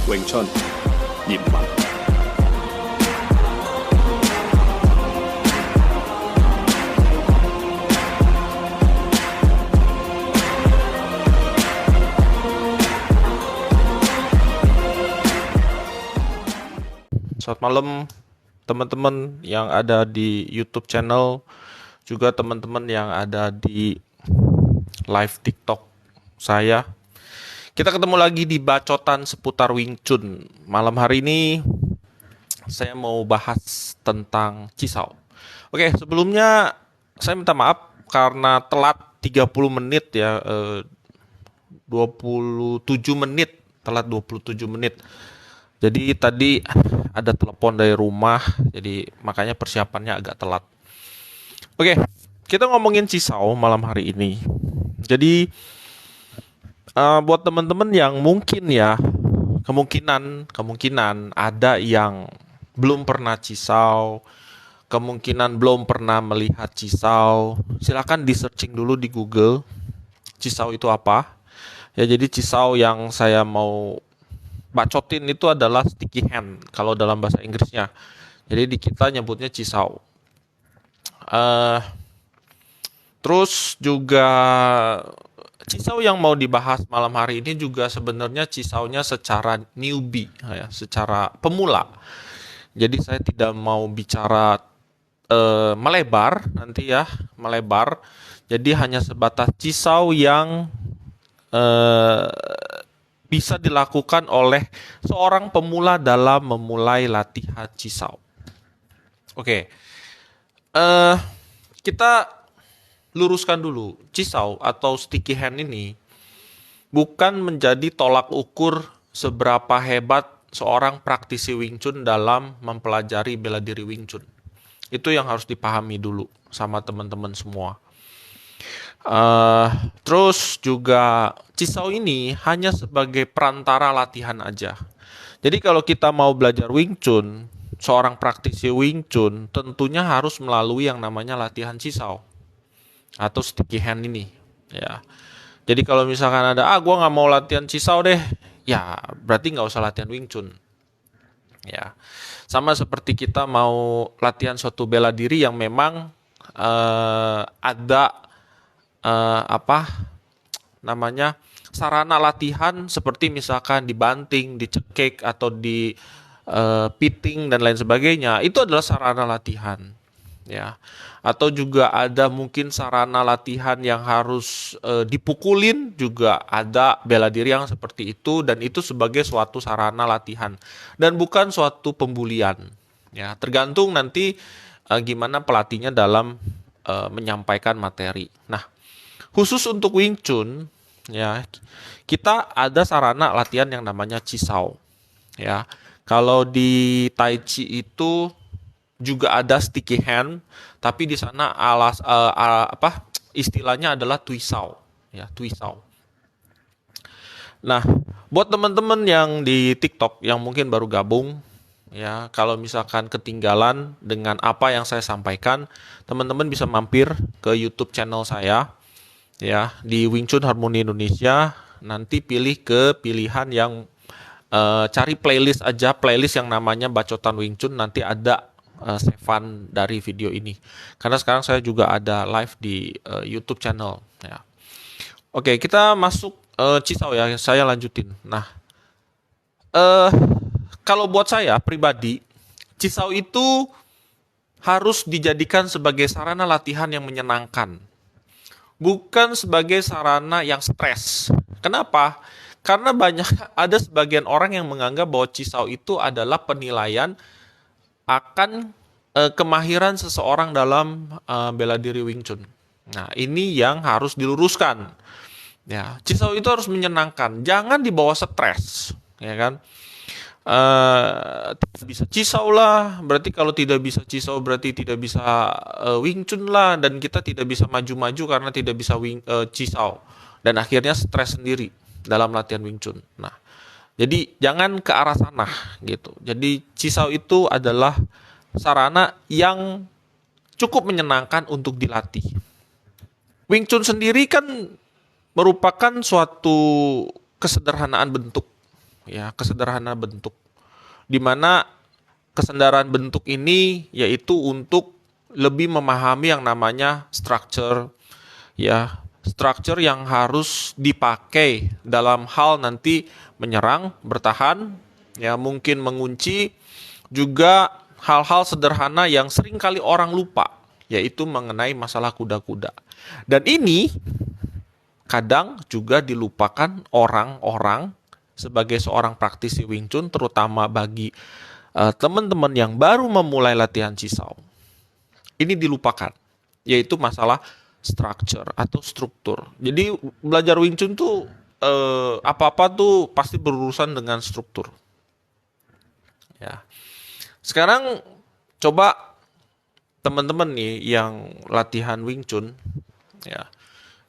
咏春嚴文。Selamat malam teman-teman yang ada di YouTube channel, juga teman-teman yang ada di live TikTok saya. Kita ketemu lagi di bacotan seputar Wing Chun. Malam hari ini saya mau bahas tentang Cisau. Oke, sebelumnya saya minta maaf karena telat 30 menit ya, 27 menit, telat 27 menit. Jadi tadi ada telepon dari rumah, jadi makanya persiapannya agak telat. Oke, kita ngomongin Cisau malam hari ini. Jadi buat teman-teman yang mungkin ya, kemungkinan ada yang belum pernah Cisau, kemungkinan belum pernah melihat Cisau, silakan di searching dulu di Google. Cisau itu apa? Ya, jadi Cisau yang saya mau bacotin itu adalah sticky hand kalau dalam bahasa Inggrisnya. Jadi di kita nyebutnya Cisau. Terus juga Cisau yang mau dibahas malam hari ini juga sebenarnya Cisaunya secara newbie, ya, secara pemula. Jadi saya tidak mau bicara melebar nanti ya, melebar. Jadi hanya sebatas Cisau yang bisa dilakukan oleh seorang pemula dalam memulai latihan Cisau. Oke, kita luruskan dulu. Cisau atau sticky hand ini bukan menjadi tolak ukur seberapa hebat seorang praktisi Wing Chun dalam mempelajari bela diri Wing Chun. Itu yang harus dipahami dulu sama teman-teman semua. Terus juga Cisau ini hanya sebagai perantara latihan aja. Jadi kalau kita mau belajar Wing Chun, seorang praktisi Wing Chun tentunya harus melalui yang namanya latihan Cisau atau sticky hand ini. Ya. Jadi kalau misalkan ada, gue nggak mau latihan Cisau deh, ya berarti nggak usah latihan Wing Chun. Ya, sama seperti kita mau latihan suatu bela diri yang memang ada sarana latihan seperti misalkan dibanting, dicekik atau di pitting dan lain sebagainya, itu adalah sarana latihan ya. Atau juga ada mungkin sarana latihan yang harus dipukulin, juga ada bela diri yang seperti itu, dan itu sebagai suatu sarana latihan dan bukan suatu pembulian ya, tergantung nanti gimana pelatihnya dalam menyampaikan materi. Nah, khusus untuk Wing Chun, ya, kita ada sarana latihan yang namanya Cisau. Ya, kalau di Tai Chi itu juga ada sticky hand, tapi di sana istilahnya adalah Tuisau. Ya, Tuisau. Nah, buat teman-teman yang di TikTok yang mungkin baru gabung, ya, kalau misalkan ketinggalan dengan apa yang saya sampaikan, teman-teman bisa mampir ke YouTube channel saya. Ya, di Wing Chun Harmoni Indonesia, nanti pilih ke pilihan yang cari playlist aja, playlist yang namanya Bacotan Wing Chun, nanti ada savean dari video ini. Karena sekarang saya juga ada live di YouTube channel ya. Oke, kita masuk Cisau ya, saya lanjutin. Nah, kalau buat saya pribadi, Cisau itu harus dijadikan sebagai sarana latihan yang menyenangkan, bukan sebagai sarana yang stres. Kenapa? Karena ada sebagian orang yang menganggap bahwa Cisau itu adalah penilaian akan kemahiran seseorang dalam bela diri Wing Chun. Nah, ini yang harus diluruskan. Ya, Cisau itu harus menyenangkan, jangan dibawa stres, ya kan? Tidak bisa Cisau lah, berarti kalau tidak bisa Cisau berarti tidak bisa Wing Chun lah, dan kita tidak bisa maju-maju karena tidak bisa Cisau, dan akhirnya stres sendiri dalam latihan Wing Chun. Nah, jadi jangan ke arah sana gitu. Jadi Cisau itu adalah sarana yang cukup menyenangkan untuk dilatih. Wing Chun sendiri kan merupakan suatu kesederhanaan bentuk ya, kesederhanaan bentuk. Di mana kesadaran bentuk ini yaitu untuk lebih memahami yang namanya structure, ya, structure yang harus dipakai dalam hal nanti menyerang, bertahan, ya, mungkin mengunci, juga hal-hal sederhana yang sering kali orang lupa, yaitu mengenai masalah kuda-kuda. Dan ini kadang juga dilupakan orang-orang sebagai seorang praktisi Wing Chun, terutama bagi teman-teman yang baru memulai latihan Cisau. Ini dilupakan, yaitu masalah structure atau struktur. Jadi belajar Wing Chun tuh apa-apa tuh pasti berurusan dengan struktur. Ya. Sekarang coba teman-teman nih yang latihan Wing Chun, ya,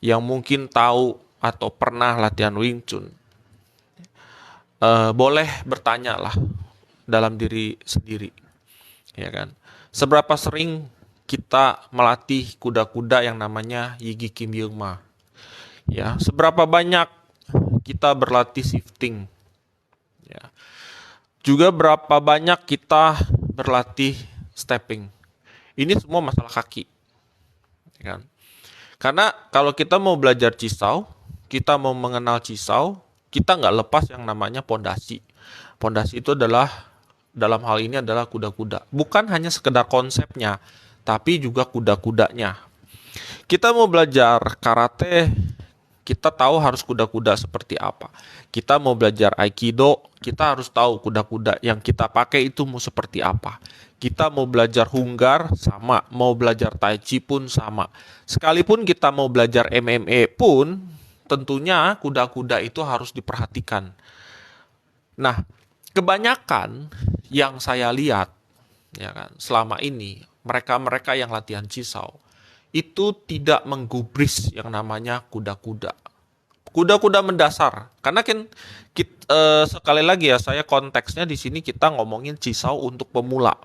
yang mungkin tahu atau pernah latihan Wing Chun, boleh bertanya lah dalam diri sendiri, ya kan? Seberapa sering kita melatih kuda-kuda yang namanya Yigi Kim Yeung Ma? Ya, seberapa banyak kita berlatih shifting? Ya. Juga berapa banyak kita berlatih stepping? Ini semua masalah kaki, ya kan? Karena kalau kita mau belajar Cisau, kita mau mengenal Cisau, kita nggak lepas yang namanya pondasi. Pondasi itu adalah, dalam hal ini adalah kuda-kuda. Bukan hanya sekedar konsepnya, tapi juga kuda-kudanya. Kita mau belajar karate, kita tahu harus kuda-kuda seperti apa. Kita mau belajar aikido, kita harus tahu kuda-kuda yang kita pakai itu mau seperti apa. Kita mau belajar hunggar, sama. Mau belajar tai chi pun sama. Sekalipun kita mau belajar MMA pun, tentunya kuda-kuda itu harus diperhatikan. Nah, kebanyakan yang saya lihat, ya kan, selama ini mereka-mereka yang latihan Cisau itu tidak menggubris yang namanya kuda-kuda. Kuda-kuda mendasar. Karena kan sekali lagi ya, saya konteksnya di sini kita ngomongin Cisau untuk pemula.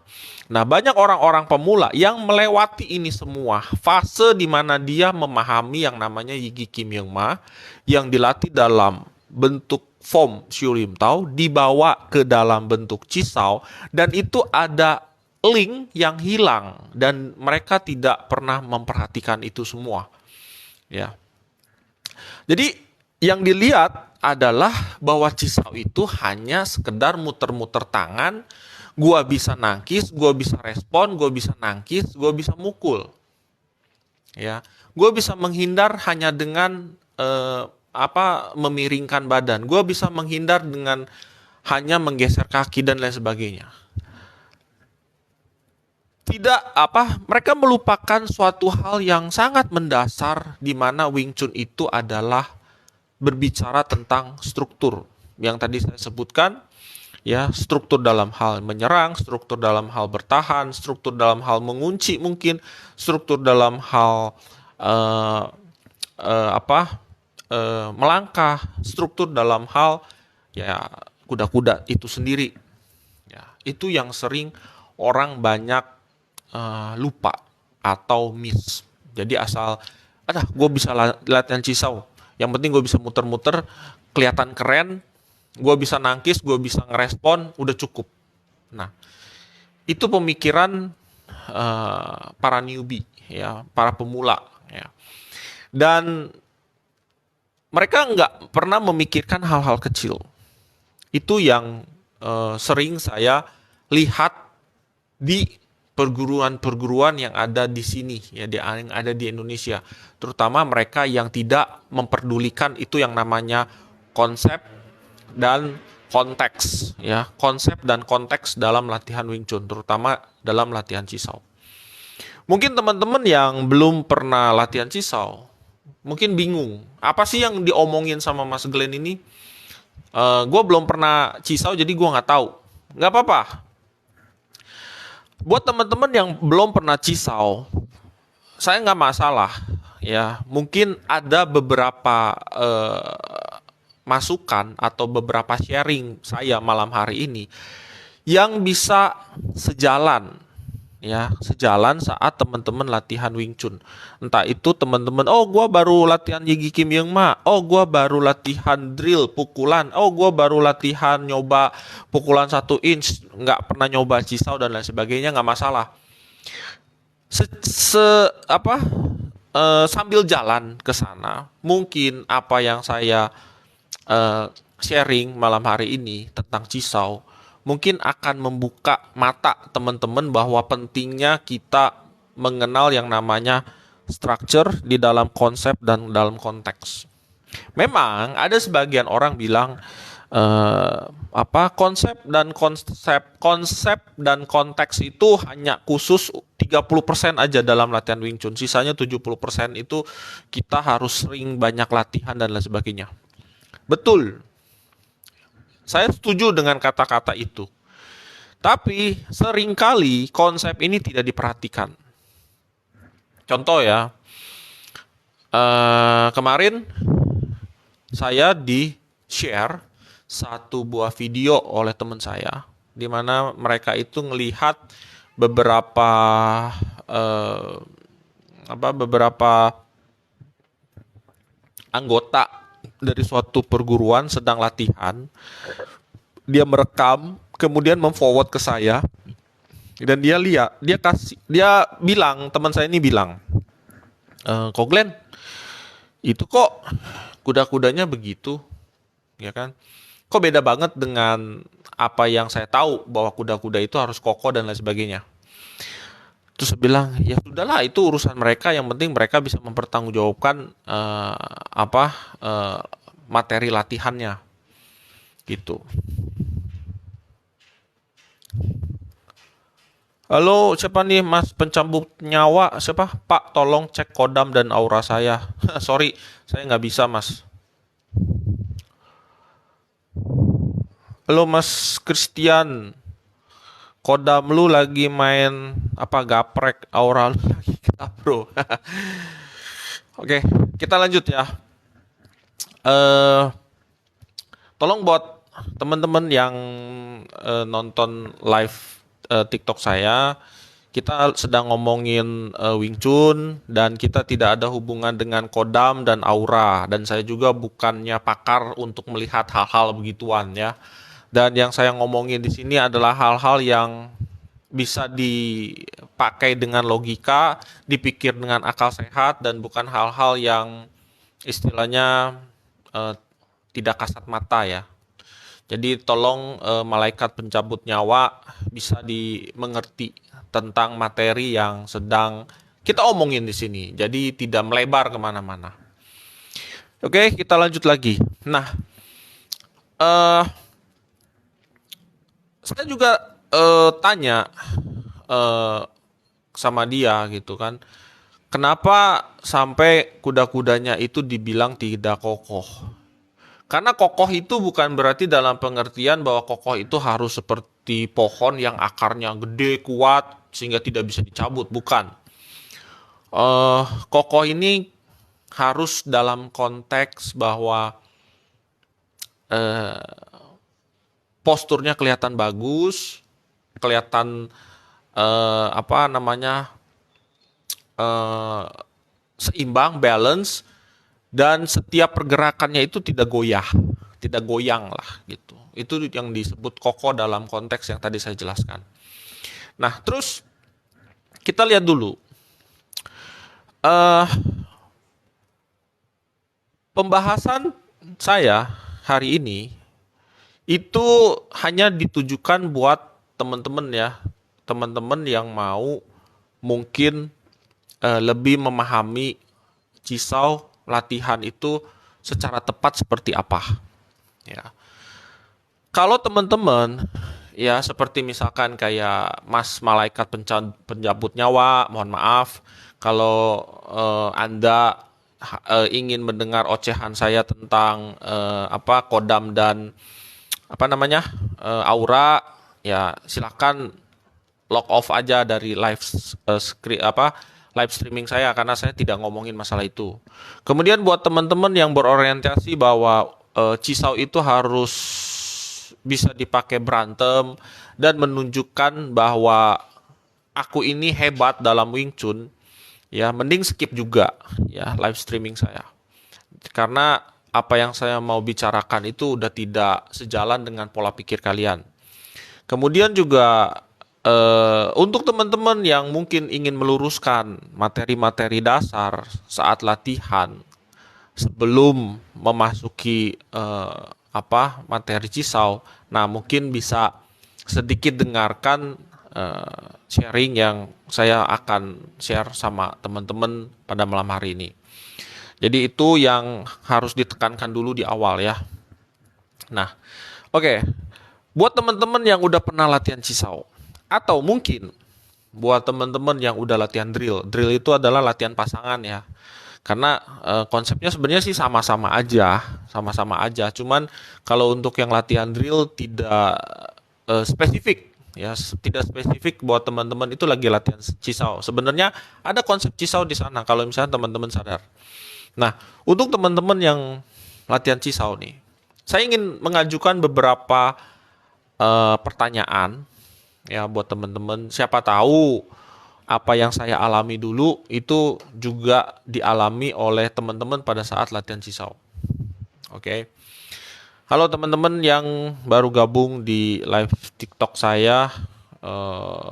Nah, banyak orang-orang pemula yang melewati ini semua, fase di mana dia memahami yang namanya Yigi Kim Yeung Ma yang dilatih dalam bentuk form Siu Lim Tao, dibawa ke dalam bentuk Cisau, dan itu ada link yang hilang dan mereka tidak pernah memperhatikan itu semua. Ya. Jadi yang dilihat adalah bahwa Cisau itu hanya sekedar muter-muter tangan, gua bisa nangkis, gua bisa respon, gua bisa nangkis, gua bisa mukul. Ya, gua bisa menghindar hanya dengan memiringkan badan. Gua bisa menghindar dengan hanya menggeser kaki dan lain sebagainya. Mereka melupakan suatu hal yang sangat mendasar di mana Wing Chun itu adalah berbicara tentang struktur. Yang tadi saya sebutkan, ya, struktur dalam hal menyerang, struktur dalam hal bertahan, struktur dalam hal mengunci mungkin, struktur dalam hal melangkah, struktur dalam hal, ya, kuda-kuda itu sendiri. Ya, itu yang sering orang banyak lupa atau miss. Jadi asal, gue bisa latihan Cisau, yang penting gue bisa muter-muter, kelihatan keren, gue bisa nangkis, gue bisa ngerespon, udah cukup. Nah, itu pemikiran para newbie, ya, para pemula, ya. Dan mereka nggak pernah memikirkan hal-hal kecil. Itu yang sering saya lihat di perguruan-perguruan yang ada di sini, ya, yang ada di Indonesia, terutama mereka yang tidak memperdulikan itu yang namanya konsep dan konteks, ya, konsep dan konteks dalam latihan Wing Chun, terutama dalam latihan Cisau. Mungkin teman-teman yang belum pernah latihan Cisau mungkin bingung, apa sih yang diomongin sama Mas Glenn ini? Gue belum pernah Cisau, jadi gue nggak tahu. Nggak apa-apa. Buat teman-teman yang belum pernah Cisau, saya nggak masalah, ya. Mungkin ada beberapa masukan atau beberapa sharing saya malam hari ini yang bisa sejalan, ya sejalan saat teman-teman latihan Wing Chun. Entah itu teman-teman, oh gua baru latihan Yigi Kim Young Ma, oh gua baru latihan drill pukulan, oh gua baru latihan nyoba pukulan 1 inch, nggak pernah nyoba cisau dan lain sebagainya, nggak masalah. Se, se- apa Sambil jalan ke sana, mungkin apa yang saya eh, sharing malam hari ini tentang Cisau mungkin akan membuka mata teman-teman bahwa pentingnya kita mengenal yang namanya structure di dalam konsep dan dalam konteks. Memang ada sebagian orang bilang konsep dan konteks itu hanya khusus 30% aja dalam latihan Wing Chun. Sisanya 70% itu kita harus sering banyak latihan dan lain sebagainya. Betul, saya setuju dengan kata-kata itu. Tapi seringkali konsep ini tidak diperhatikan. Contoh ya, kemarin saya di-share satu buah video oleh teman saya, di mana mereka itu melihat beberapa eh, beberapa anggota dari suatu perguruan sedang latihan. Dia merekam, kemudian memforward ke saya, dan dia lihat, dia bilang, teman saya ini bilang, kok Glenn, itu kok kuda-kudanya begitu, ya kan? Kok beda banget dengan apa yang saya tahu bahwa kuda-kuda itu harus kokoh dan lain sebagainya. Terus saya bilang, ya sudahlah, itu urusan mereka, yang penting mereka bisa mempertanggungjawabkan materi latihannya, gitu. Halo, siapa nih Mas pencabut nyawa? Siapa? Pak, tolong cek kodam dan aura saya. Sorry, saya nggak bisa, Mas. Halo, Mas Christian. Kodam lu lagi main apa gaprek, aura lu lagi kena, bro. Oke, kita lanjut ya. Eh, Tolong buat teman-teman yang nonton live TikTok saya, kita sedang ngomongin Wing Chun dan kita tidak ada hubungan dengan kodam dan aura, dan saya juga bukannya pakar untuk melihat hal-hal begituan ya. Dan yang saya ngomongin di sini adalah hal-hal yang bisa dipakai dengan logika, dipikir dengan akal sehat, dan bukan hal-hal yang istilahnya eh, tidak kasat mata ya. Jadi tolong malaikat pencabut nyawa bisa dimengerti tentang materi yang sedang kita omongin di sini. Jadi tidak melebar kemana-mana. Oke, kita lanjut lagi. Nah, eh saya juga tanya eh, sama dia gitu kan, kenapa sampai kuda-kudanya itu dibilang tidak kokoh? Karena kokoh itu bukan berarti dalam pengertian bahwa kokoh itu harus seperti pohon yang akarnya gede, kuat, sehingga tidak bisa dicabut. Bukan. Kokoh ini harus dalam konteks bahwa posturnya kelihatan bagus, kelihatan eh, seimbang, balance, dan setiap pergerakannya itu tidak goyah, tidak goyang lah gitu. Itu yang disebut kokoh dalam konteks yang tadi saya jelaskan. Nah, terus kita lihat dulu eh pembahasan saya hari ini itu hanya ditujukan buat teman-teman ya, teman-teman yang mau mungkin lebih memahami cisau latihan itu secara tepat seperti apa. Ya. Kalau teman-teman ya seperti misalkan kayak Mas Malaikat Penjabut Nyawa, mohon maaf kalau Anda ingin mendengar ocehan saya tentang kodam dan aura, ya silakan log off aja dari live streaming saya, karena saya tidak ngomongin masalah itu. Kemudian buat teman-teman yang berorientasi bahwa cisau itu harus bisa dipakai berantem dan menunjukkan bahwa aku ini hebat dalam Wing Chun, ya mending skip juga ya live streaming saya. Karena apa yang saya mau bicarakan itu udah tidak sejalan dengan pola pikir kalian. Kemudian juga untuk teman-teman yang mungkin ingin meluruskan materi-materi dasar saat latihan sebelum memasuki materi Cisau, nah mungkin bisa sedikit dengarkan sharing yang saya akan share sama teman-teman pada malam hari ini. Jadi itu yang harus ditekankan dulu di awal ya. Nah, oke. Buat teman-teman yang udah pernah latihan Cisau, atau mungkin buat teman-teman yang udah latihan drill. Drill itu adalah latihan pasangan ya. Karena konsepnya sebenarnya sih sama-sama aja, sama-sama aja. Cuman kalau untuk yang latihan drill tidak spesifik ya, tidak spesifik buat teman-teman itu lagi latihan Cisau. Sebenarnya ada konsep Cisau di sana kalau misalnya teman-teman sadar. Nah, untuk teman-teman yang latihan Cisau nih, saya ingin mengajukan beberapa pertanyaan ya buat teman-teman. Siapa tahu apa yang saya alami dulu itu juga dialami oleh teman-teman pada saat latihan Cisau. Oke. Halo teman-teman yang baru gabung di live TikTok saya,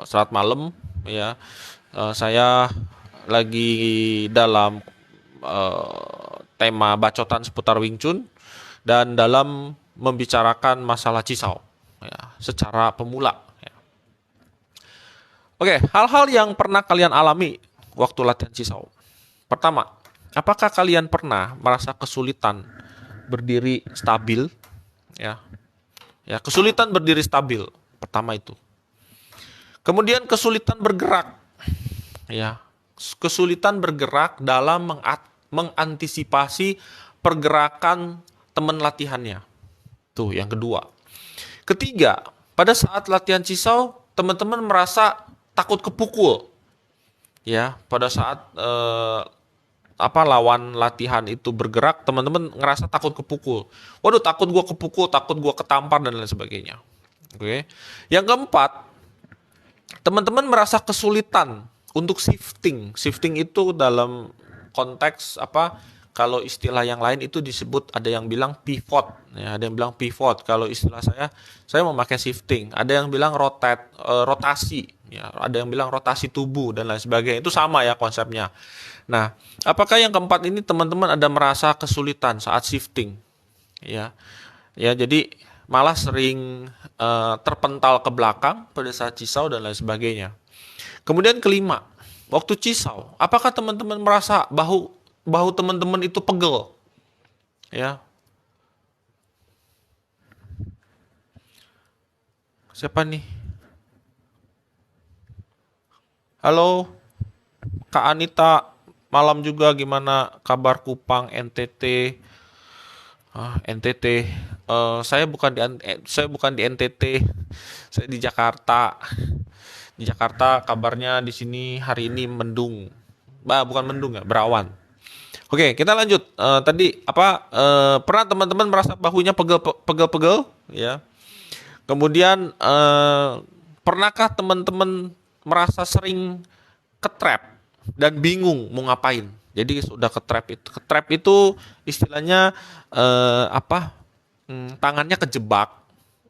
selamat malam ya. Saya lagi dalam tema bacotan seputar Wing Chun dan dalam membicarakan masalah Cisau ya, secara pemula ya. Oke, hal-hal yang pernah kalian alami waktu latihan Cisau. Pertama, apakah kalian pernah merasa kesulitan berdiri stabil ya? Ya, kesulitan berdiri stabil. Pertama itu. Kemudian kesulitan bergerak ya. Kesulitan bergerak dalam mengantisipasi pergerakan teman latihannya. Tuh, yang kedua. Ketiga, pada saat latihan Cisau, teman-teman merasa takut kepukul. Ya, pada saat lawan latihan itu bergerak, teman-teman ngerasa takut kepukul. Waduh, takut gua kepukul, takut gua ketampar dan lain sebagainya. Oke. Yang keempat, teman-teman merasa kesulitan untuk shifting. Shifting itu dalam konteks kalau istilah yang lain itu disebut, ada yang bilang pivot ya, ada yang bilang pivot. Kalau istilah saya memakai shifting. Ada yang bilang rotasi ya, ada yang bilang rotasi tubuh dan lain sebagainya. Itu sama ya konsepnya. Nah, apakah yang keempat ini teman-teman ada merasa kesulitan saat shifting ya? Ya, jadi malah sering terpental ke belakang pada saat Cisau dan lain sebagainya. Kemudian kelima, waktu Cisau, apakah teman-teman merasa bahu teman-teman itu pegel? Ya. Siapa nih? Halo, Kak Anita. Malam juga, gimana kabar Kupang, NTT? NTT. Saya bukan di NTT. Saya di Jakarta. Di Jakarta kabarnya di sini hari ini mendung. Bukan mendung ya, berawan. Oke, kita lanjut. Tadi pernah teman-teman merasa bahunya pegel-pegel ya. Kemudian pernahkah teman-teman merasa sering ketrap dan bingung mau ngapain? Jadi sudah ketrap itu. Ketrap itu istilahnya tangannya kejebak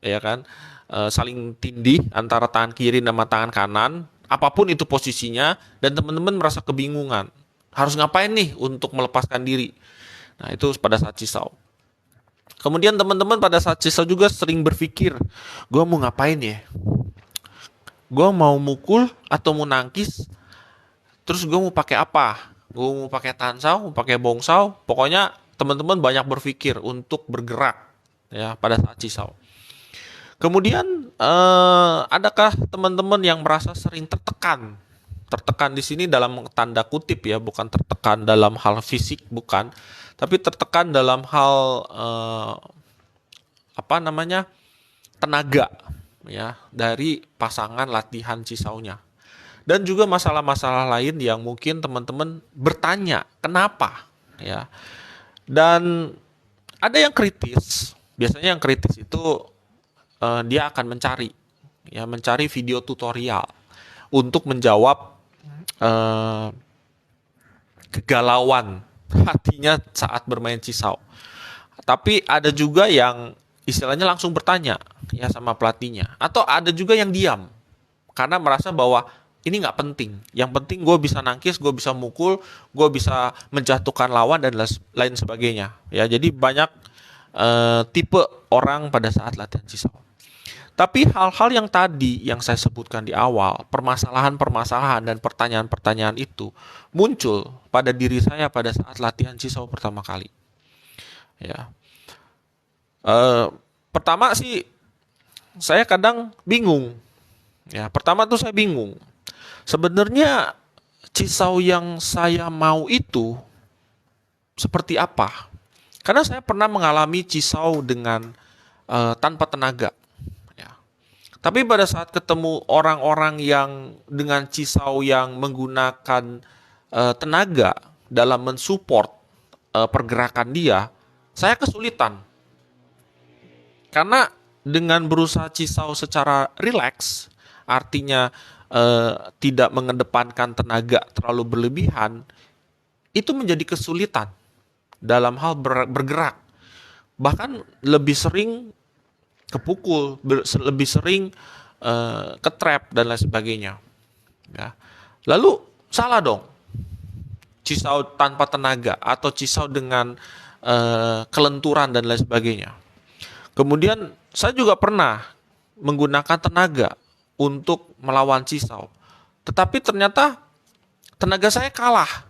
ya kan. Saling tindih antara tangan kiri sama tangan kanan, apapun itu posisinya, dan teman-teman merasa kebingungan. Harus ngapain nih untuk melepaskan diri? Nah, itu pada saat Cisau. Kemudian teman-teman pada saat Cisau juga sering berpikir, gue mau ngapain ya? Gue mau mukul atau mau nangkis? Terus gue mau pakai apa? Gue mau pakai tansau, mau pakai bongsau? Pokoknya teman-teman banyak berpikir untuk bergerak ya pada saat Cisau. Kemudian adakah teman-teman yang merasa sering tertekan? Tertekan di sini dalam tanda kutip ya, bukan tertekan dalam hal fisik, bukan, tapi tertekan dalam hal tenaga ya dari pasangan latihan Cisaunya. Dan juga masalah-masalah lain yang mungkin teman-teman bertanya kenapa ya. Dan ada yang kritis. Biasanya yang kritis itu dia akan mencari video tutorial untuk menjawab kegalauan hatinya saat bermain Cisau. Tapi ada juga yang istilahnya langsung bertanya ya sama pelatihnya, atau ada juga yang diam karena merasa bahwa ini nggak penting. Yang penting gue bisa nangkis, gue bisa mukul, gue bisa menjatuhkan lawan dan lain sebagainya. Ya, jadi banyak tipe orang pada saat latihan Cisau. Tapi hal-hal yang tadi yang saya sebutkan di awal, permasalahan-permasalahan dan pertanyaan-pertanyaan itu muncul pada diri saya pada saat latihan Cisau pertama kali. Ya, pertama sih saya kadang bingung. Ya, pertama tuh saya bingung. Sebenarnya Cisau yang saya mau itu seperti apa? Karena saya pernah mengalami Cisau dengan tanpa tenaga. Ya. Tapi pada saat ketemu orang-orang yang dengan Cisau yang menggunakan tenaga dalam mensupport pergerakan dia, saya kesulitan. Karena dengan berusaha Cisau secara rileks, artinya tidak mengedepankan tenaga terlalu berlebihan, itu menjadi kesulitan dalam hal bergerak. Bahkan lebih sering kepukul, lebih sering ketrap dan lain sebagainya. Ya. Lalu salah dong, Cisau tanpa tenaga atau Cisau dengan kelenturan dan lain sebagainya. Kemudian saya juga pernah menggunakan tenaga untuk melawan Cisau. Tetapi ternyata tenaga saya kalah.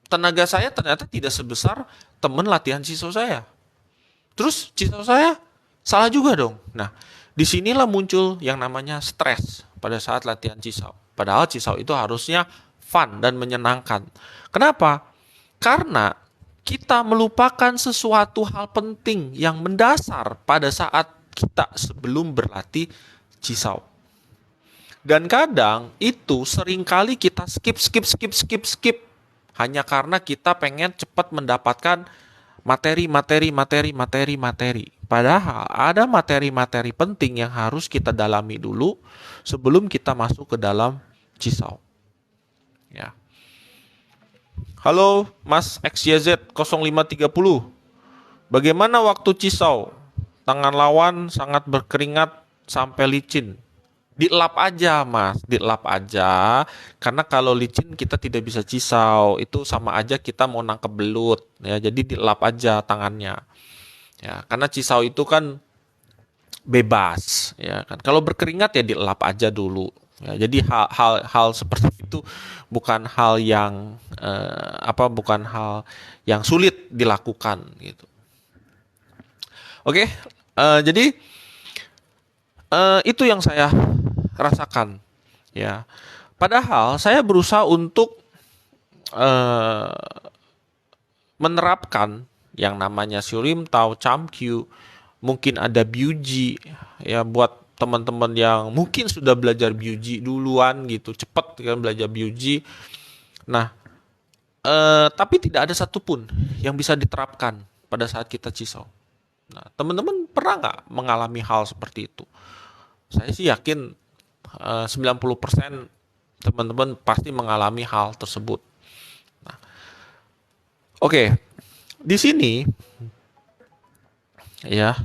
Tenaga saya ternyata tidak sebesar teman latihan Cisau saya. Terus Cisau saya salah juga dong. Nah, disinilah muncul yang namanya stres pada saat latihan Cisau. Padahal Cisau itu harusnya fun dan menyenangkan. Kenapa? Karena kita melupakan sesuatu hal penting yang mendasar pada saat kita sebelum berlatih Cisau. Dan kadang itu seringkali kita skip hanya karena kita pengen cepat mendapatkan materi. Padahal ada materi-materi penting yang harus kita dalami dulu sebelum kita masuk ke dalam Cisau. Ya. Halo Mas XYZ 0530. Bagaimana waktu Cisau? Tangan lawan sangat berkeringat sampai licin. Dilap aja Mas, dilap aja. Karena kalau licin kita tidak bisa Cisau. Itu sama aja kita mau nangkep belut. Ya, jadi dilap aja tangannya. Ya, karena Cisau itu kan bebas. Ya kan. Kalau berkeringat ya dilap aja dulu. Ya, jadi hal seperti itu bukan hal yang bukan hal yang sulit dilakukan gitu. Oke, jadi itu yang saya rasakan. Ya, padahal saya berusaha untuk menerapkan yang namanya Syurim Tao, Chamkyu, mungkin ada Byuji ya buat teman-teman yang mungkin sudah belajar Byuji duluan gitu, cepat kan belajar Byuji. Nah, tapi tidak ada satupun yang bisa diterapkan pada saat kita Cisau. Nah, teman-teman pernah nggak mengalami hal seperti itu? Saya sih yakin 90% teman-teman pasti mengalami hal tersebut. Nah, oke, di sini ya.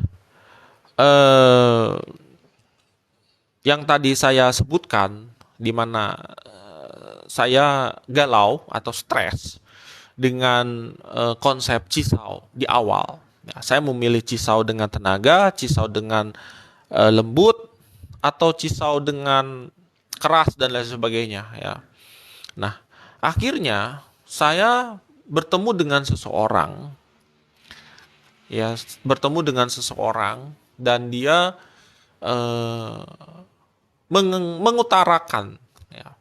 Yang tadi saya sebutkan, di mana saya galau atau stres dengan konsep Cisau di awal. Ya, saya memilih Cisau dengan tenaga, Cisau dengan lembut, atau Cisau dengan keras dan lain sebagainya. Ya. Nah, akhirnya saya bertemu dengan seseorang, dan dia mengutarakan ya,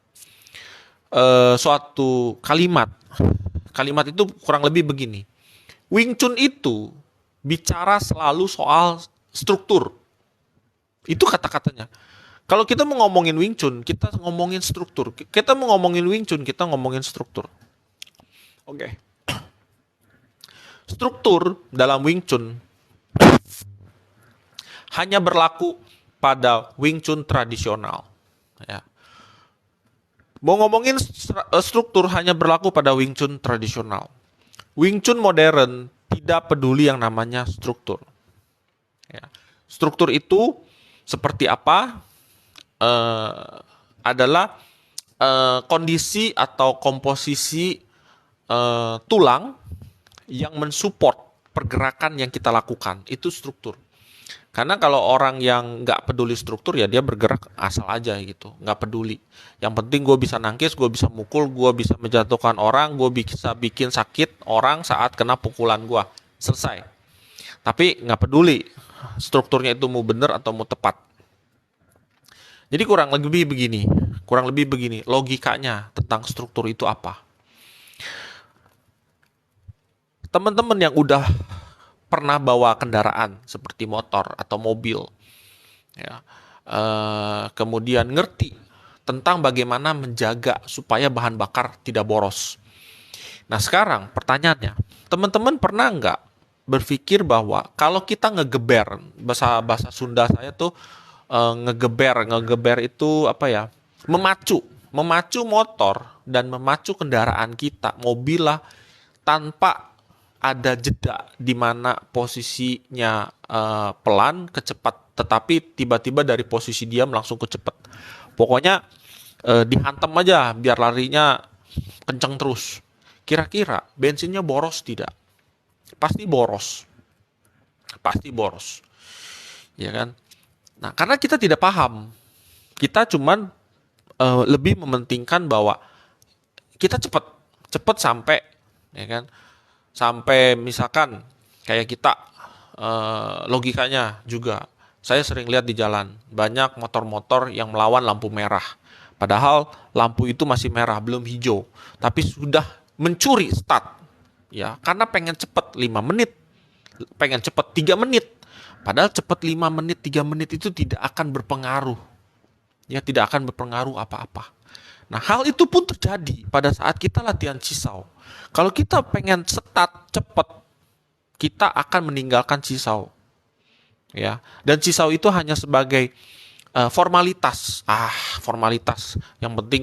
suatu kalimat. Kalimat itu kurang lebih begini. Wing Chun itu bicara selalu soal struktur. Itu kata-katanya. Kalau kita mau ngomongin Wing Chun, kita ngomongin struktur. Kita mau ngomongin Wing Chun, kita ngomongin struktur. Oke. Struktur dalam Wing Chun hanya berlaku pada Wing Chun tradisional. Ya. Mau ngomongin struktur hanya berlaku pada Wing Chun tradisional. Wing Chun modern tidak peduli yang namanya struktur. Ya. Struktur itu seperti apa? Adalah kondisi atau komposisi tulang yang mensupport pergerakan yang kita lakukan. Itu struktur. Karena kalau orang yang nggak peduli struktur ya dia bergerak asal aja gitu, nggak peduli. Yang penting gue bisa nangkis, gue bisa mukul, gue bisa menjatuhkan orang, gue bisa bikin sakit orang saat kena pukulan gue. Selesai. Tapi nggak peduli strukturnya itu mau bener atau mau tepat. Jadi kurang lebih begini logikanya tentang struktur itu apa. Teman-teman yang udah pernah bawa kendaraan seperti motor atau mobil, ya, kemudian ngerti tentang bagaimana menjaga supaya bahan bakar tidak boros. Nah sekarang pertanyaannya, teman-teman pernah nggak berpikir bahwa kalau kita ngegeber, bahasa Sunda saya tuh ngegeber itu apa ya? Memacu motor dan memacu kendaraan kita, mobil lah, tanpa ada jeda di mana posisinya pelan ke cepat, tetapi tiba-tiba dari posisi diam langsung ke cepat. Pokoknya dihantam aja biar larinya kenceng terus. Kira-kira bensinnya boros tidak? Pasti boros. Pasti boros. Ya kan? Nah, karena kita tidak paham. Kita cuman lebih mementingkan bahwa kita cepat sampai, ya kan? Sampai misalkan kayak kita logikanya juga saya sering lihat di jalan banyak motor-motor yang melawan lampu merah, padahal lampu itu masih merah belum hijau tapi sudah mencuri start ya karena pengen cepet 5 menit, pengen cepet 3 menit, padahal cepet 5 menit 3 menit itu tidak akan berpengaruh, ya tidak akan berpengaruh apa-apa. Nah, hal itu pun terjadi pada saat kita latihan cisau. Kalau kita pengen start cepat, kita akan meninggalkan cisau. Ya. Dan cisau itu hanya sebagai formalitas. Formalitas. Yang penting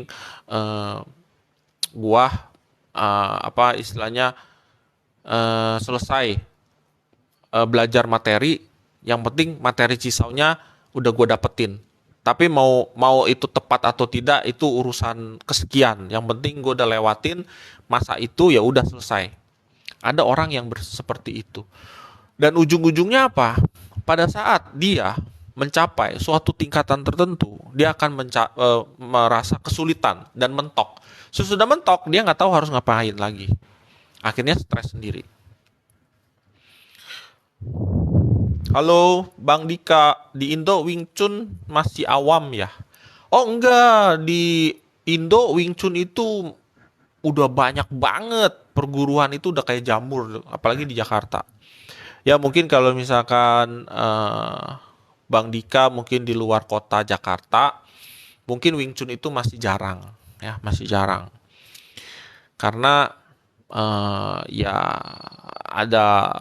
gua apa istilahnya selesai belajar materi, yang penting materi cisaunya udah gua dapetin. Tapi mau itu tepat atau tidak itu urusan kesekian. Yang penting gue udah lewatin masa itu ya udah selesai. Ada orang yang seperti itu. Dan ujung-ujungnya apa? Pada saat dia mencapai suatu tingkatan tertentu, dia akan merasa kesulitan dan mentok. Sesudah mentok dia nggak tahu harus ngapain lagi. Akhirnya stres sendiri. Halo Bang Dika, di Indo Wing Chun masih awam ya? Oh enggak, di Indo Wing Chun itu udah banyak banget. Perguruan itu udah kayak jamur, apalagi di Jakarta. Ya mungkin kalau misalkan Bang Dika mungkin di luar kota Jakarta, mungkin Wing Chun itu masih jarang, ya masih jarang. Karena ya ada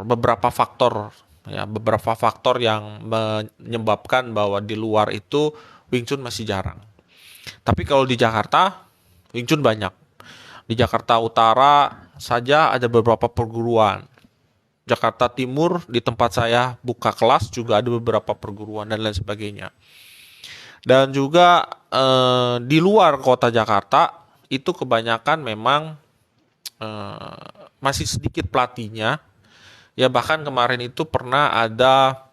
beberapa faktor yang menyebabkan bahwa di luar itu Wing Chun masih jarang. Tapi kalau di Jakarta Wing Chun banyak. Di Jakarta Utara saja ada beberapa perguruan. Jakarta Timur di tempat saya buka kelas juga ada beberapa perguruan dan lain sebagainya. Dan juga di luar kota Jakarta itu kebanyakan memang masih sedikit pelatihnya. Ya bahkan kemarin itu pernah ada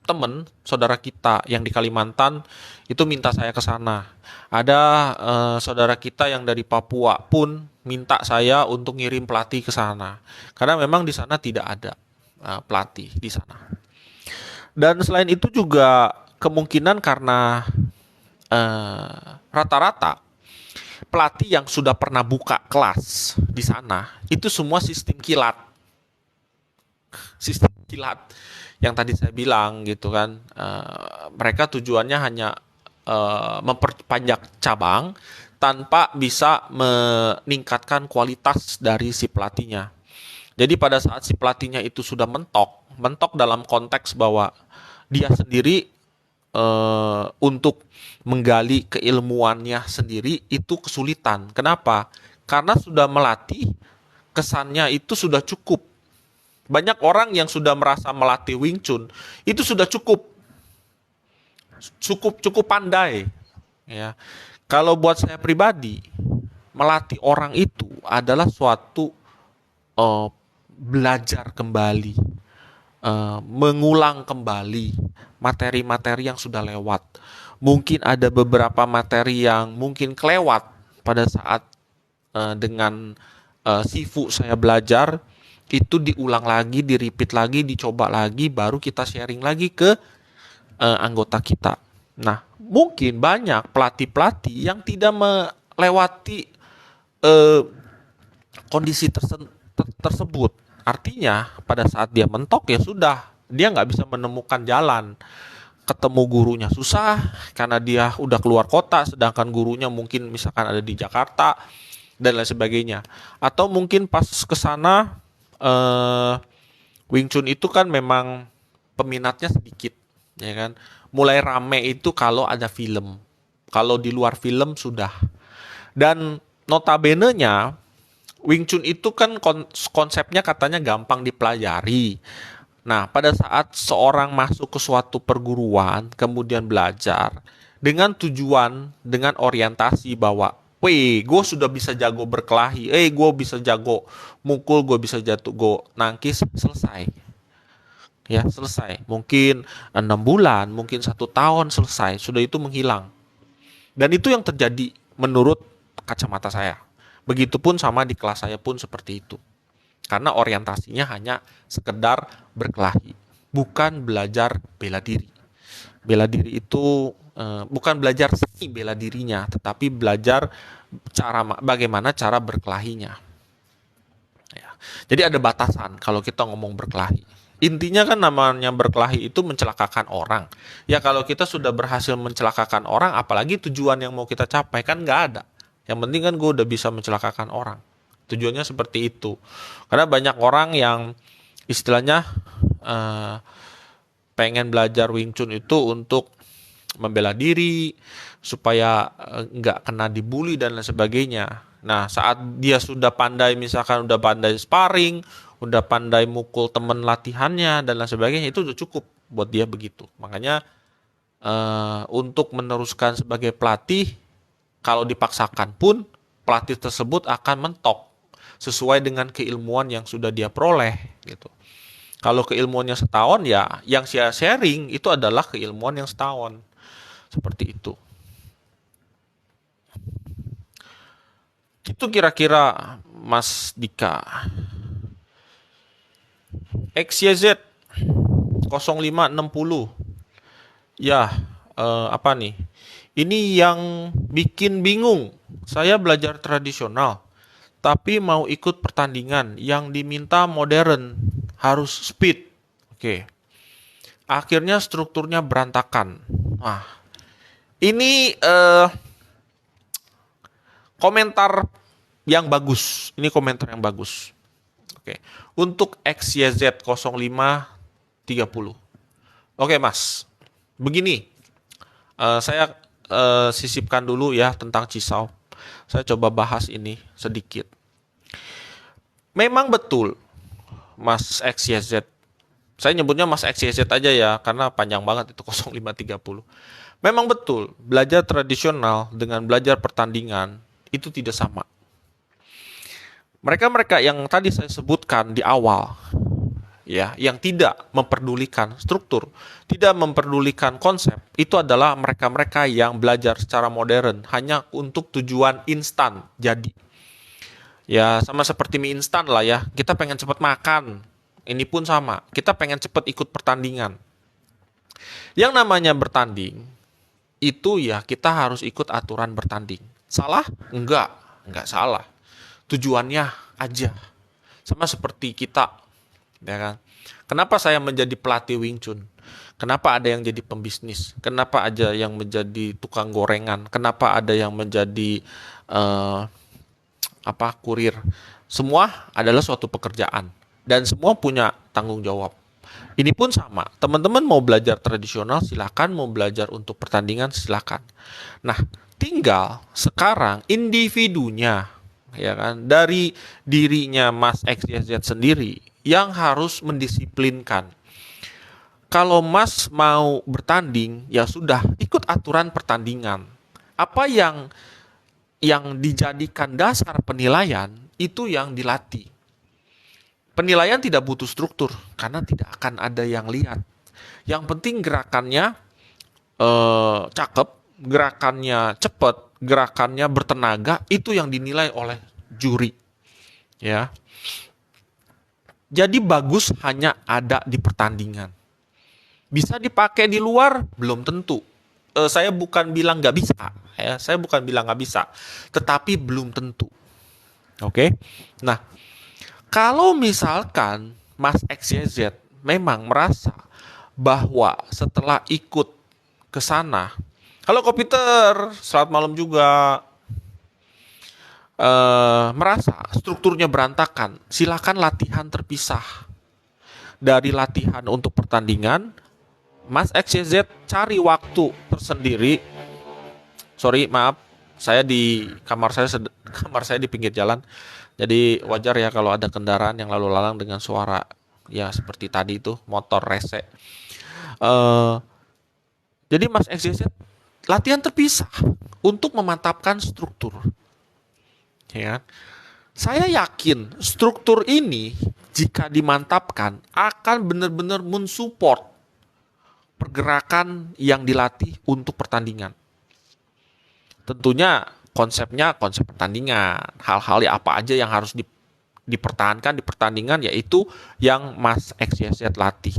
temen saudara kita yang di Kalimantan itu minta saya ke sana. Ada saudara kita yang dari Papua pun minta saya untuk ngirim pelatih ke sana. Karena memang di sana tidak ada pelatih di sana. Dan selain itu juga kemungkinan karena rata-rata pelatih yang sudah pernah buka kelas di sana itu semua sistem kilat. Sistem kilat yang tadi saya bilang gitu kan, mereka tujuannya hanya memperpanjang cabang tanpa bisa meningkatkan kualitas dari si pelatihnya. Jadi pada saat si pelatihnya itu sudah mentok dalam konteks bahwa dia sendiri untuk menggali keilmuannya sendiri itu kesulitan. Kenapa? Karena sudah melatih, kesannya itu sudah cukup. Banyak orang yang sudah merasa melatih Wing Chun itu sudah cukup pandai. Ya, kalau buat saya pribadi, melatih orang itu adalah suatu uh, belajar kembali, mengulang kembali materi-materi yang sudah lewat. Mungkin ada beberapa materi yang mungkin kelewat pada saat dengan Sifu saya belajar, itu diulang lagi, di-repeat lagi, dicoba lagi, baru kita sharing lagi ke anggota kita. Nah, mungkin banyak pelatih-pelatih yang tidak melewati eh, kondisi tersebut. Artinya pada saat dia mentok ya sudah, dia nggak bisa menemukan jalan. Ketemu gurunya susah karena dia udah keluar kota, sedangkan gurunya mungkin misalkan ada di Jakarta dan lain sebagainya. Atau mungkin pas ke sana Wing Chun itu kan memang peminatnya sedikit, ya kan. Mulai rame itu kalau ada film. Kalau di luar film sudah. Dan notabene-nya Wing Chun itu kan konsepnya katanya gampang dipelajari. Nah, pada saat seorang masuk ke suatu perguruan, kemudian belajar, dengan tujuan, dengan orientasi bahwa, weh, gue sudah bisa jago berkelahi, gue bisa jago mukul, gue bisa jatuh, gue nangkis, selesai. Ya, selesai. Mungkin 6 bulan, mungkin 1 tahun selesai, sudah itu menghilang. Dan itu yang terjadi menurut kacamata saya. Begitupun sama di kelas saya pun seperti itu. Karena orientasinya hanya sekedar berkelahi, bukan belajar bela diri. Bela diri itu bukan belajar seni bela dirinya, tetapi belajar bagaimana cara berkelahinya. Ya. Jadi ada batasan kalau kita ngomong berkelahi. Intinya kan namanya berkelahi itu mencelakakan orang. Ya kalau kita sudah berhasil mencelakakan orang, apalagi tujuan yang mau kita capai kan nggak ada. Yang penting kan gue udah bisa mencelakakan orang. Tujuannya seperti itu. Karena banyak orang yang istilahnya pengen belajar Wing Chun itu untuk membela diri, supaya nggak kena dibully dan lain sebagainya. Nah, saat dia sudah pandai, misalkan udah pandai sparring, udah pandai mukul temen latihannya dan lain sebagainya, itu udah cukup buat dia begitu. Makanya untuk meneruskan sebagai pelatih, kalau dipaksakan pun pelatih tersebut akan mentok sesuai dengan keilmuan yang sudah dia peroleh gitu. Kalau keilmuannya setahun, ya yang saya sharing itu adalah keilmuan yang setahun. Seperti itu. Itu kira-kira Mas Dika. XYZ 0560. Ya, apa nih? Ini yang bikin bingung. Saya belajar tradisional, tapi mau ikut pertandingan yang diminta modern, harus speed. Oke. Akhirnya strukturnya berantakan. Nah, ini komentar yang bagus. Ini komentar yang bagus. Oke. Untuk XYZ 0530. Oke, Mas. Begini. Saya sisipkan dulu ya tentang Cisau. Saya coba bahas ini sedikit. Memang betul, Mas XYZ. Saya nyebutnya Mas XYZ aja ya, karena panjang banget itu 0530. Memang betul, belajar tradisional dengan belajar pertandingan itu tidak sama. Mereka-mereka yang tadi saya sebutkan di awal, ya, yang tidak memperdulikan struktur, tidak memperdulikan konsep, itu adalah mereka-mereka yang belajar secara modern hanya untuk tujuan instan jadi. Ya, sama seperti mie instan lah ya. Kita pengen cepat makan. Ini pun sama. Kita pengen cepat ikut pertandingan. Yang namanya bertanding, itu ya kita harus ikut aturan bertanding. Salah? Enggak salah. Tujuannya aja. Sama seperti kita, ya kan? Kenapa saya menjadi pelatih Wing Chun? Kenapa ada yang jadi pembisnis? Kenapa ada yang menjadi tukang gorengan? Kenapa ada yang menjadi kurir? Semua adalah suatu pekerjaan dan semua punya tanggung jawab. Ini pun sama. Teman-teman mau belajar tradisional silakan, mau belajar untuk pertandingan silakan. Nah, tinggal sekarang individunya, ya kan, dari dirinya Mas XYZ sendiri yang harus mendisiplinkan. Kalau Mas mau bertanding, ya sudah ikut aturan pertandingan. Apa yang dijadikan dasar penilaian itu yang dilatih. Penilaian tidak butuh struktur karena tidak akan ada yang lihat. Yang penting gerakannya cakep, gerakannya cepat, gerakannya bertenaga, itu yang dinilai oleh juri. Ya. Jadi bagus hanya ada di pertandingan. Bisa dipakai di luar belum tentu. Saya bukan bilang nggak bisa, ya. Saya bukan bilang nggak bisa, tetapi belum tentu. Oke. Nah, kalau misalkan Mas XYZ memang merasa bahwa setelah ikut ke sana, halo komputer, selamat malam juga, merasa strukturnya berantakan, silakan latihan terpisah. Dari latihan untuk pertandingan, Mas XYZ cari waktu tersendiri. Sorry, maaf, saya di kamar saya di pinggir jalan. Jadi wajar ya kalau ada kendaraan yang lalu lalang dengan suara ya seperti tadi itu motor rese. Eh, jadi Mas XYZ latihan terpisah untuk memantapkan struktur. Ya, saya yakin struktur ini jika dimantapkan akan benar-benar mensupport pergerakan yang dilatih untuk pertandingan. Tentunya konsepnya konsep pertandingan, hal-hal ya apa aja yang harus dipertahankan di pertandingan yaitu yang Mas XYZ latih.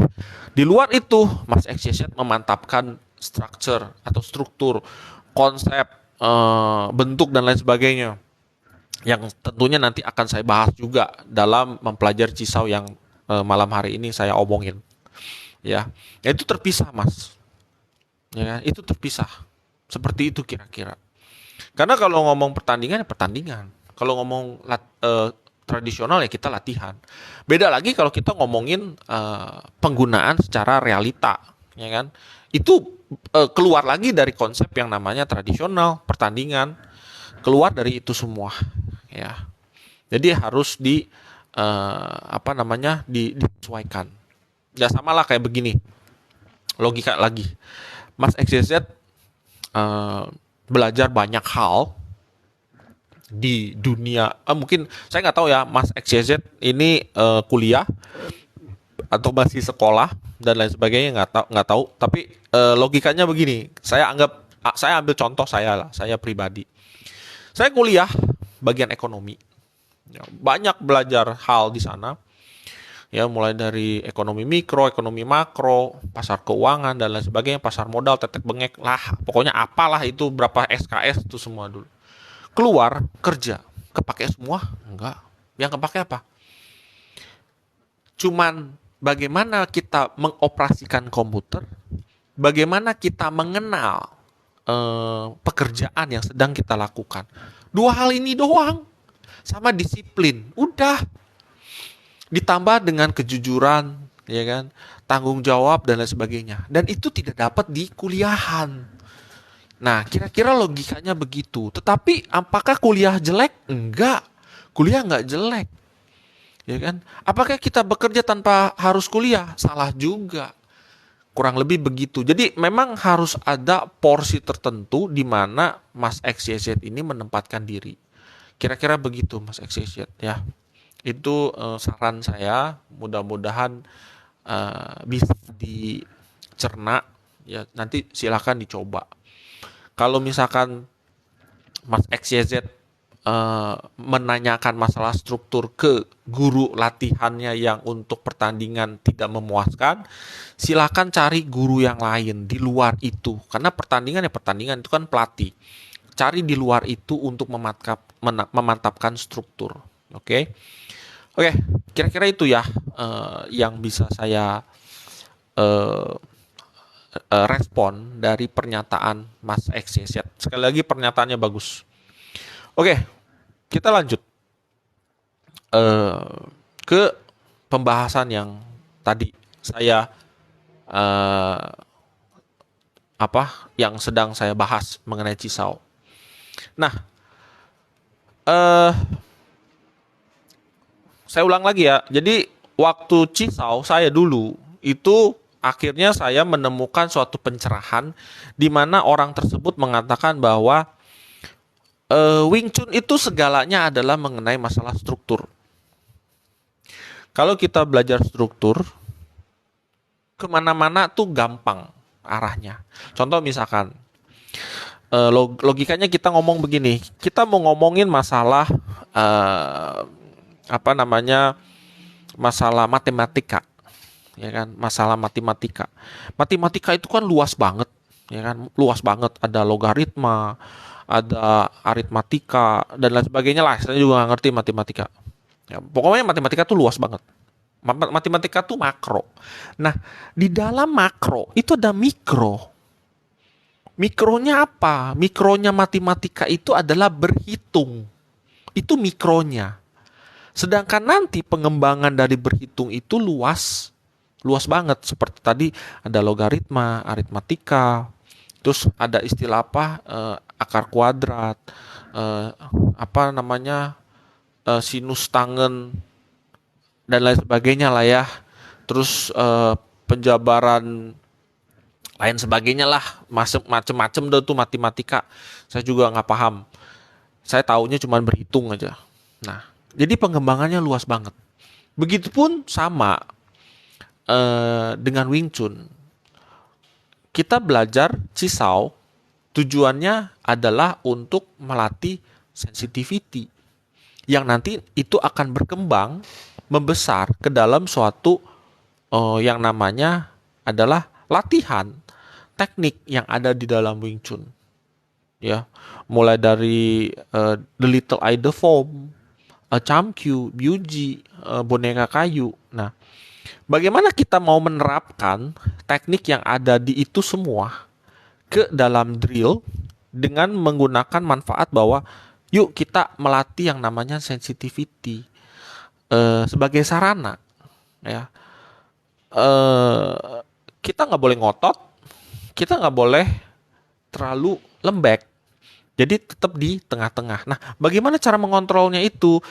Di luar itu Mas XYZ memantapkan structure atau struktur, konsep, bentuk dan lain sebagainya yang tentunya nanti akan saya bahas juga dalam mempelajari Cisau yang malam hari ini saya omongin. Ya, itu terpisah Mas. Ya, itu terpisah. Seperti itu kira-kira. Karena kalau ngomong pertandingan ya pertandingan. Kalau ngomong tradisional ya kita latihan. Beda lagi kalau kita ngomongin penggunaan secara realita, ya kan? Itu keluar lagi dari konsep yang namanya tradisional, pertandingan. Keluar dari itu semua, ya. Jadi harus disesuaikan. Ya samalah kayak begini. Logika lagi. Mas XYZ belajar banyak hal di dunia, mungkin saya nggak tahu ya Mas XYZ ini kuliah atau masih sekolah dan lain sebagainya, nggak tahu tapi logikanya begini, saya ambil contoh saya pribadi, saya kuliah bagian ekonomi, ya, banyak belajar hal di sana, ya mulai dari ekonomi mikro, ekonomi makro, pasar keuangan dan lain sebagainya, pasar modal, tetek bengek lah, pokoknya apalah itu, berapa SKS itu semua dulu. Keluar kerja, kepake semua? Enggak. Yang kepake apa? Cuman bagaimana kita mengoperasikan komputer, bagaimana kita mengenal pekerjaan yang sedang kita lakukan. Dua hal ini doang. Sama disiplin, udah. Ditambah dengan kejujuran, ya kan, tanggung jawab dan lain sebagainya. Dan itu tidak dapat di kuliahan. Nah, kira-kira logikanya begitu. Tetapi apakah kuliah jelek? Enggak. Kuliah enggak jelek. Ya kan? Apakah kita bekerja tanpa harus kuliah? Salah juga. Kurang lebih begitu. Jadi memang harus ada porsi tertentu di mana Mas XYZ ini menempatkan diri. Kira-kira begitu Mas XYZ ya. Itu saran saya, mudah-mudahan bisa dicerna ya, nanti silakan dicoba. Kalau misalkan Mas XYZ menanyakan masalah struktur ke guru latihannya yang untuk pertandingan tidak memuaskan, silakan cari guru yang lain di luar itu, karena pertandingan itu kan pelatih. Cari di luar itu untuk memantapkan struktur. Oke. Oke, kira-kira itu ya yang bisa saya respon dari pernyataan Mas XYZ. Sekali lagi pernyataannya bagus. Oke, kita lanjut ke pembahasan yang tadi saya eh, yang sedang saya bahas mengenai Cisau. Nah, eh saya ulang lagi ya. Jadi waktu Cisau saya dulu itu akhirnya saya menemukan suatu pencerahan di mana orang tersebut mengatakan bahwa Wing Chun itu segalanya adalah mengenai masalah struktur. Kalau kita belajar struktur, kemana-mana tuh gampang arahnya. Contoh misalkan, logikanya kita ngomong begini, kita mau ngomongin masalah eh, apa namanya masalah matematika, ya kan? Masalah matematika. Matematika itu kan luas banget, ya kan? Luas banget. Ada logaritma, ada aritmatika dan lain sebagainya lah. Saya juga nggak ngerti matematika. Ya, pokoknya matematika tuh luas banget. Matematika tuh makro. Nah, di dalam makro itu ada mikro. Mikronya apa? Mikronya matematika itu adalah berhitung. Itu mikronya. Sedangkan nanti pengembangan dari berhitung itu luas. Luas banget. Seperti tadi ada logaritma, aritmatika. Terus ada istilah apa? Akar kuadrat. Apa namanya? Sinus tangen. Dan lain sebagainya lah ya. Terus penjabaran lain sebagainya lah, macem-macem deh tuh matematika. Saya juga nggak paham. Saya taunya cuma berhitung aja. Nah, jadi pengembangannya luas banget. Begitupun sama dengan Wing Chun. Kita belajar Cisau tujuannya adalah untuk melatih sensitivity yang nanti itu akan berkembang membesar ke dalam suatu yang namanya adalah latihan teknik yang ada di dalam Wing Chun, ya, mulai dari The Little I The Foam, Chamkyu, Byuji, boneka kayu. Nah, bagaimana kita mau menerapkan teknik yang ada di itu semua ke dalam drill dengan menggunakan manfaat bahwa yuk kita melatih yang namanya sensitivity sebagai sarana, ya. Kita nggak boleh ngotot, kita nggak boleh terlalu lembek. Jadi tetap di tengah-tengah. Nah, bagaimana cara mengontrolnya itu?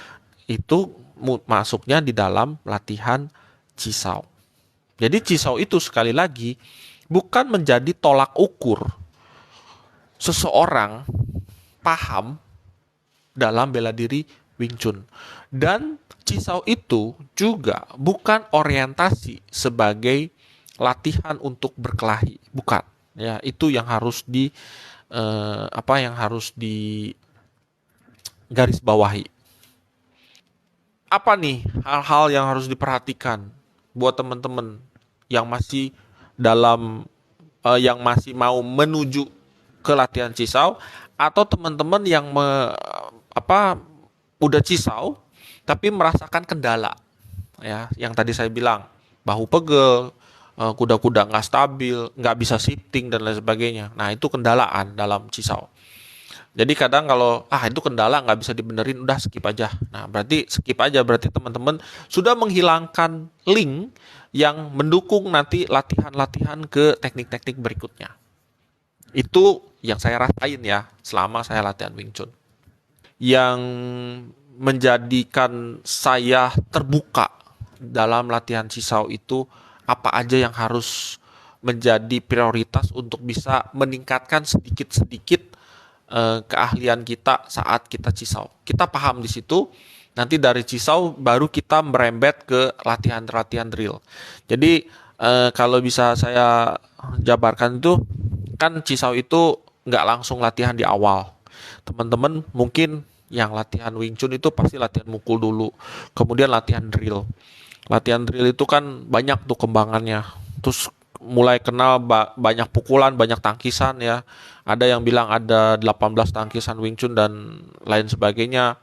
Itu masuknya di dalam latihan Cisau. Jadi Cisau itu sekali lagi bukan menjadi tolak ukur seseorang paham dalam bela diri Wing Chun. Dan Cisau itu juga bukan orientasi sebagai latihan untuk berkelahi, bukan. Ya, itu yang harus yang harus di garis bawahi. Apa nih hal-hal yang harus diperhatikan buat teman-teman yang masih yang masih mau menuju ke latihan Cisau, atau teman-teman yang udah Cisau tapi merasakan kendala, ya, yang tadi saya bilang, bahu pegel, kuda-kuda nggak stabil, nggak bisa shifting dan lain sebagainya. Nah, itu kendalaan dalam Cisau. Jadi kadang kalau itu kendala nggak bisa dibenerin, udah skip aja. Nah, berarti skip aja, berarti teman-teman sudah menghilangkan link yang mendukung nanti latihan-latihan ke teknik-teknik berikutnya. Itu yang saya rasain ya selama saya latihan Wing Chun. Yang menjadikan saya terbuka dalam latihan Cisau itu apa aja yang harus menjadi prioritas untuk bisa meningkatkan sedikit-sedikit keahlian kita saat kita Cisau. Kita paham di situ, nanti dari Cisau baru kita merembet ke latihan-latihan drill. Jadi kalau bisa saya jabarkan itu, kan Cisau itu nggak langsung latihan di awal. Teman-teman mungkin yang latihan Wing Chun itu pasti latihan mukul dulu, kemudian latihan drill. Latihan drill itu kan banyak tuh kembangannya. Terus mulai kenal banyak pukulan, banyak tangkisan ya. Ada yang bilang ada 18 tangkisan Wing Chun dan lain sebagainya.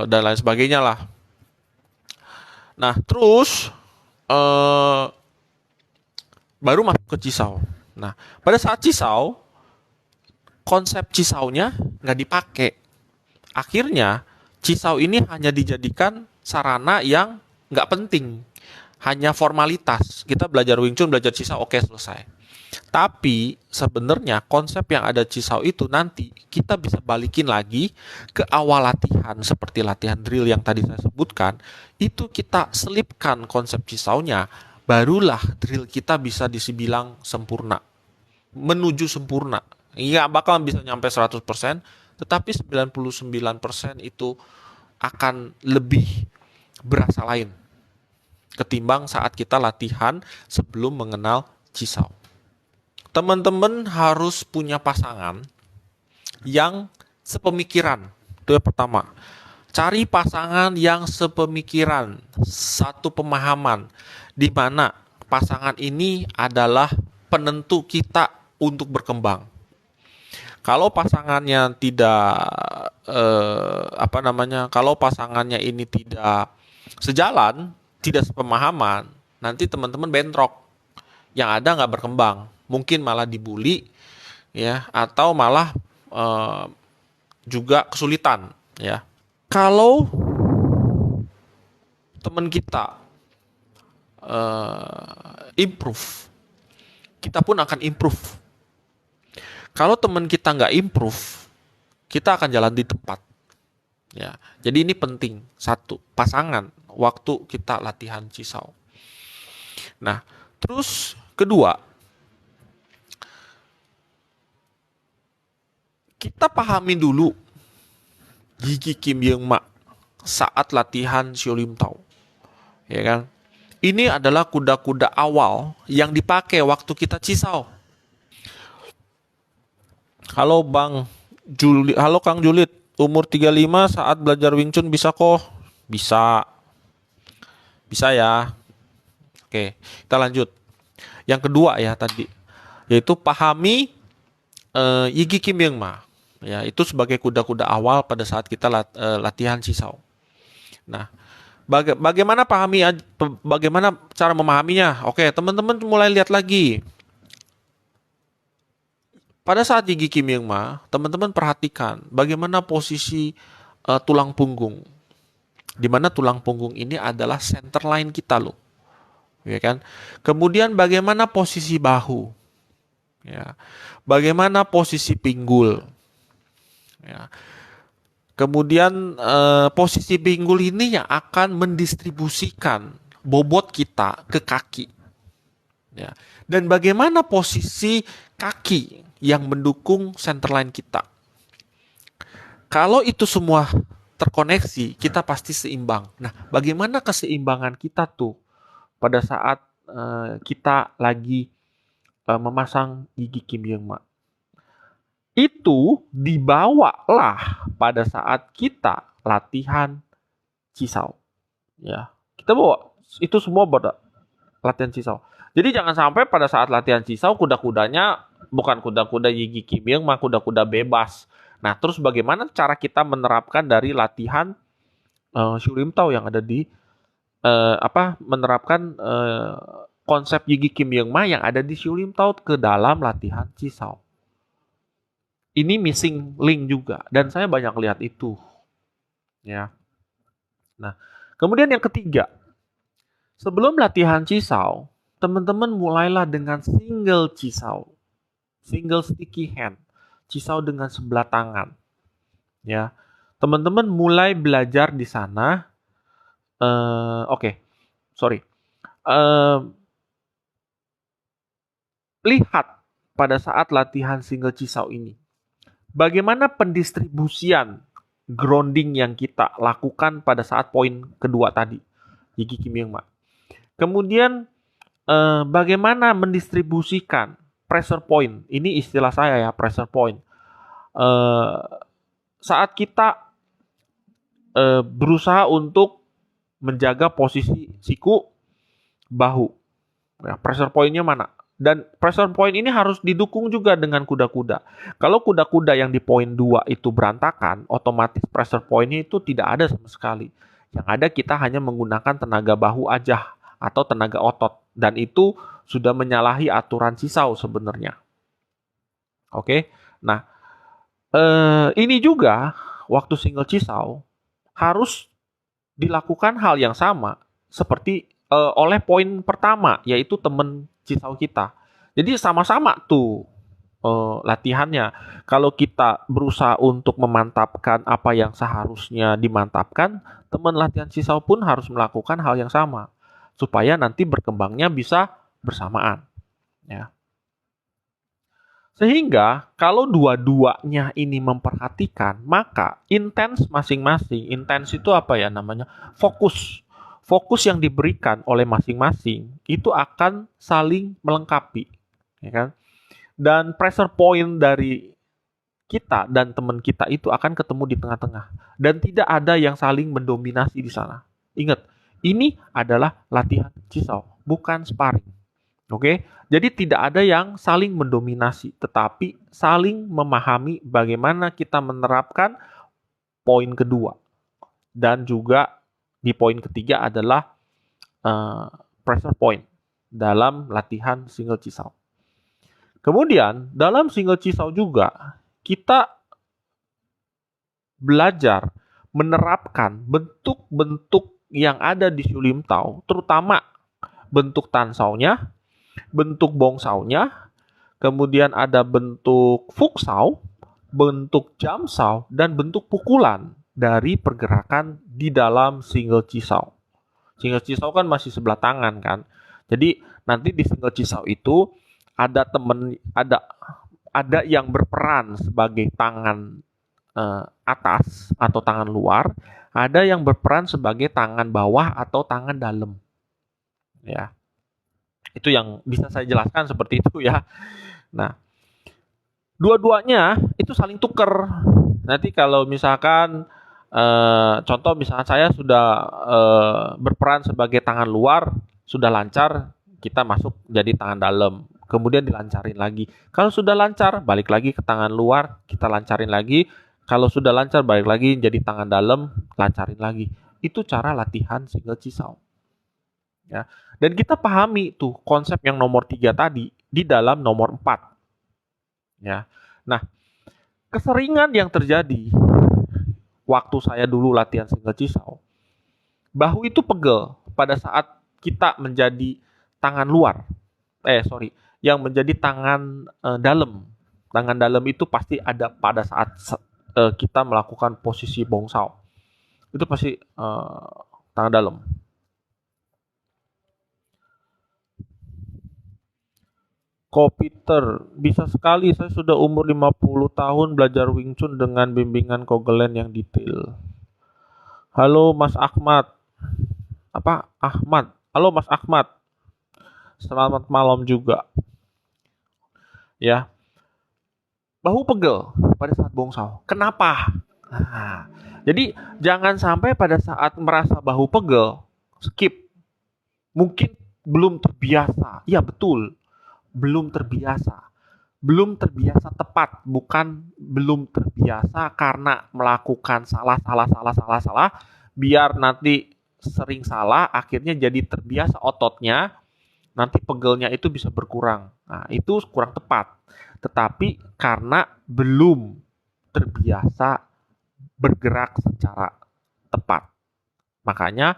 Dan lain sebagainya lah. Nah, terus baru masuk ke Cisau. Nah, pada saat Cisau, konsep Cisaunya nggak dipakai. Akhirnya Cisau ini hanya dijadikan sarana yang nggak penting. hanya formalitas. Kita belajar Wing Chun, belajar Cisau, oke selesai. Tapi sebenarnya konsep yang ada Cisau itu nanti kita bisa balikin lagi ke awal latihan seperti latihan drill yang tadi saya sebutkan. Itu kita selipkan konsep Cisaunya, barulah drill kita bisa dibilang sempurna. Menuju sempurna. Nggak bakal bisa nyampe 100%, tetapi 99% itu akan lebih berasa lain ketimbang saat kita latihan sebelum mengenal Cisau. Teman-teman harus punya pasangan yang sepemikiran. Itu yang pertama. Cari pasangan yang sepemikiran, satu pemahaman, di mana pasangan ini adalah penentu kita untuk berkembang. Kalau pasangannya tidak kalau pasangannya ini tidak sejalan, tidak sepemahaman, nanti teman-teman bentrok. Yang ada nggak berkembang, mungkin malah dibully, ya, atau malah juga kesulitan, ya. Kalau teman kita improve, kita pun akan improve. Kalau teman kita nggak improve, kita akan jalan di tempat. Ya, jadi ini penting. Satu, pasangan waktu kita latihan Cisau. Nah, terus kedua, kita pahami dulu Gigi Kim Yeung Ma saat latihan Xiu Lim Tao. Ya kan? Ini adalah kuda-kuda awal yang dipakai waktu kita Cisau. Halo Bang Juli, halo Kang Julit, umur 35 saat belajar Wing Chun bisa kok? Bisa. Bisa ya. Oke, kita lanjut. Yang kedua ya tadi, yaitu pahami Yigi Kim Yeung Ma. Ya, itu sebagai kuda-kuda awal pada saat kita latihan Cisau. Nah, bagaimana bagaimana cara memahaminya? Oke, teman-teman mulai lihat lagi. Pada saat Yigi Kim Yeung Ma, teman-teman perhatikan bagaimana posisi tulang punggung. Di mana tulang punggung ini adalah center line kita loh. Ya kan? Kemudian bagaimana posisi bahu? Ya. Bagaimana posisi pinggul? Ya. Kemudian posisi pinggul ini yang akan mendistribusikan bobot kita ke kaki. Ya. Dan bagaimana posisi kaki yang mendukung center line kita. Kalau itu semua terkoneksi, kita pasti seimbang. Nah, bagaimana keseimbangan kita tuh pada saat kita lagi memasang Gigi Kim Yeung Ma? Itu dibawalah pada saat kita latihan Cisau. Ya, kita bawa itu semua pada latihan Cisau. Jadi jangan sampai pada saat latihan Cisau kuda-kudanya bukan kuda-kuda Yigi Kim Yeung Ma, kuda-kuda bebas. Nah, terus bagaimana cara kita menerapkan dari latihan Xiu Lim Tao yang ada di menerapkan konsep Yigi Kim Yeung Ma yang ada di Xiu Lim Tao ke dalam latihan Cisau. Ini missing link juga dan saya banyak lihat itu. Ya. Nah, kemudian yang ketiga, sebelum latihan Cisau, teman-teman mulailah dengan single Cisau. Single sticky hand. Cisau dengan sebelah tangan. Ya. Teman-teman mulai belajar di sana. Lihat pada saat latihan single Cisau ini. Bagaimana pendistribusian grounding yang kita lakukan pada saat poin kedua tadi. Yigi Kim Yeung Ma. Kemudian bagaimana mendistribusikan pressure point. Ini istilah saya ya, pressure point. Saat kita berusaha untuk menjaga posisi siku, bahu. Ya, pressure point-nya mana? Dan pressure point ini harus didukung juga dengan kuda-kuda. Kalau kuda-kuda yang di poin 2 itu berantakan, otomatis pressure point-nya itu tidak ada sama sekali. Yang ada kita hanya menggunakan tenaga bahu aja atau tenaga otot. Dan itu sudah menyalahi aturan Cisau sebenarnya. Oke, nah ini juga waktu single Cisau harus dilakukan hal yang sama seperti oleh poin pertama, yaitu teman Cisau kita. Jadi sama-sama tuh latihannya. Kalau kita berusaha untuk memantapkan apa yang seharusnya dimantapkan, teman latihan Cisau pun harus melakukan hal yang sama supaya nanti berkembangnya bisa bersamaan. Ya. Sehingga kalau dua-duanya ini memperhatikan, maka intens masing-masing, intens itu apa ya namanya? Fokus. Fokus yang diberikan oleh masing-masing itu akan saling melengkapi, ya kan? Dan pressure point dari kita dan teman kita itu akan ketemu di tengah-tengah dan tidak ada yang saling mendominasi di sana. Ingat, ini adalah latihan Cisau, bukan sparring. Oke, jadi tidak ada yang saling mendominasi, tetapi saling memahami bagaimana kita menerapkan poin kedua. Dan juga di poin ketiga adalah pressure point dalam latihan single Cisau. Kemudian dalam single Cisau juga kita belajar menerapkan bentuk-bentuk yang ada di Siu Lim Tao, terutama bentuk Tan Saunya, bentuk Bong Saunya, kemudian ada bentuk Fuk Sau, bentuk Jam Sau, dan bentuk pukulan dari pergerakan di dalam single Cisau. Single Cisau kan masih sebelah tangan kan. Jadi nanti di single Cisau itu ada yang berperan sebagai tangan atas atau tangan luar, ada yang berperan sebagai tangan bawah atau tangan dalam. Ya. Itu yang bisa saya jelaskan seperti itu ya. Nah, dua-duanya itu saling tuker. Nanti kalau misalkan contoh misalkan saya sudah berperan sebagai tangan luar, sudah lancar, kita masuk jadi tangan dalam. Kemudian dilancarin lagi. Kalau sudah lancar, balik lagi ke tangan luar, kita lancarin lagi. Kalau sudah lancar, balik lagi jadi tangan dalam, lancarin lagi. Itu cara latihan single Cisau. Ya. Dan kita pahami tuh konsep yang nomor 3 tadi di dalam nomor 4. Ya. Nah, keseringan yang terjadi waktu saya dulu latihan single Cisau, bahu itu pegel pada saat kita menjadi tangan luar. Yang menjadi tangan dalam. Tangan dalam itu pasti ada pada saat kita melakukan posisi bongsao. Itu pasti tangan dalam. Peter, bisa sekali saya sudah umur 50 tahun belajar Wing Chun dengan bimbingan Kogelen yang detail. Halo Mas Ahmad. Ahmad. Halo Mas Ahmad. Selamat malam juga. Ya. Bahu pegel pada saat bongsao. Kenapa? Nah, jadi jangan sampai pada saat merasa bahu pegel, skip. Mungkin belum terbiasa. Iya betul. Belum terbiasa. Belum terbiasa tepat, bukan belum terbiasa karena melakukan salah, biar nanti sering salah, akhirnya jadi terbiasa ototnya, nanti pegelnya itu bisa berkurang. Nah, itu kurang tepat. Tetapi karena belum terbiasa bergerak secara tepat. Makanya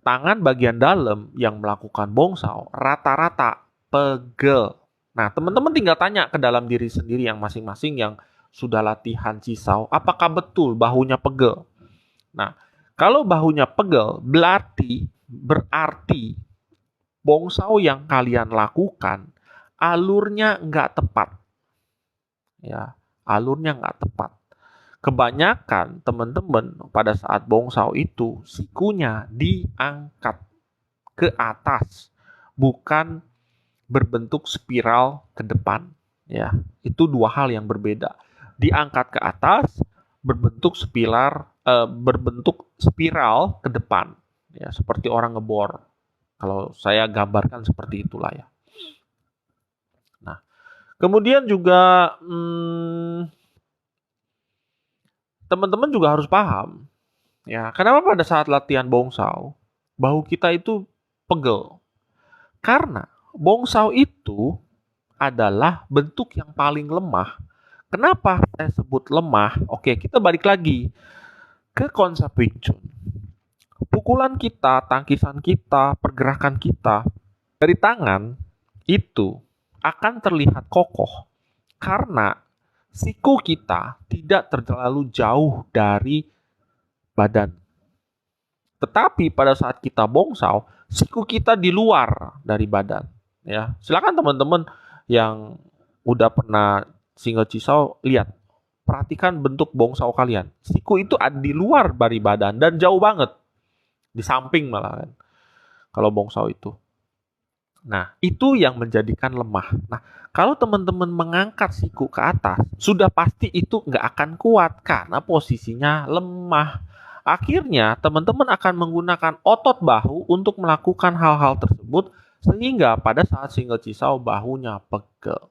tangan bagian dalam yang melakukan bongsao rata-rata pegel. Nah, teman-teman tinggal tanya ke dalam diri sendiri yang masing-masing yang sudah latihan Cisau, apakah betul bahunya pegel? Nah, kalau bahunya pegel, berarti bongsao yang kalian lakukan alurnya nggak tepat. Ya, alurnya nggak tepat. Kebanyakan teman-teman pada saat bongsao itu sikunya diangkat ke atas, bukan berbentuk spiral ke depan. Ya, itu dua hal yang berbeda. Diangkat ke atas, berbentuk spiral ke depan. Ya, seperti orang ngebor. Kalau saya gambarkan seperti itulah ya. Nah, kemudian juga teman-teman juga harus paham. Ya, kenapa pada saat latihan bongsao, bahu kita itu pegel? Karena bongsao itu adalah bentuk yang paling lemah. Kenapa saya sebut lemah? Oke, kita balik lagi ke konsep Wing Chun. Pukulan kita, tangkisan kita, pergerakan kita dari tangan itu akan terlihat kokoh karena siku kita tidak terlalu jauh dari badan. Tetapi pada saat kita bongsau, siku kita di luar dari badan. Ya, silakan teman-teman yang udah pernah single cisau lihat, perhatikan bentuk bongsau kalian. Siku itu ada di luar dari badan dan jauh banget, di samping malah kan. Kalau bongsau itu. Nah, itu yang menjadikan lemah. Nah, kalau teman-teman mengangkat siku ke atas, sudah pasti itu nggak akan kuat karena posisinya lemah. Akhirnya, teman-teman akan menggunakan otot bahu untuk melakukan hal-hal tersebut sehingga pada saat single cisau bahunya pegel.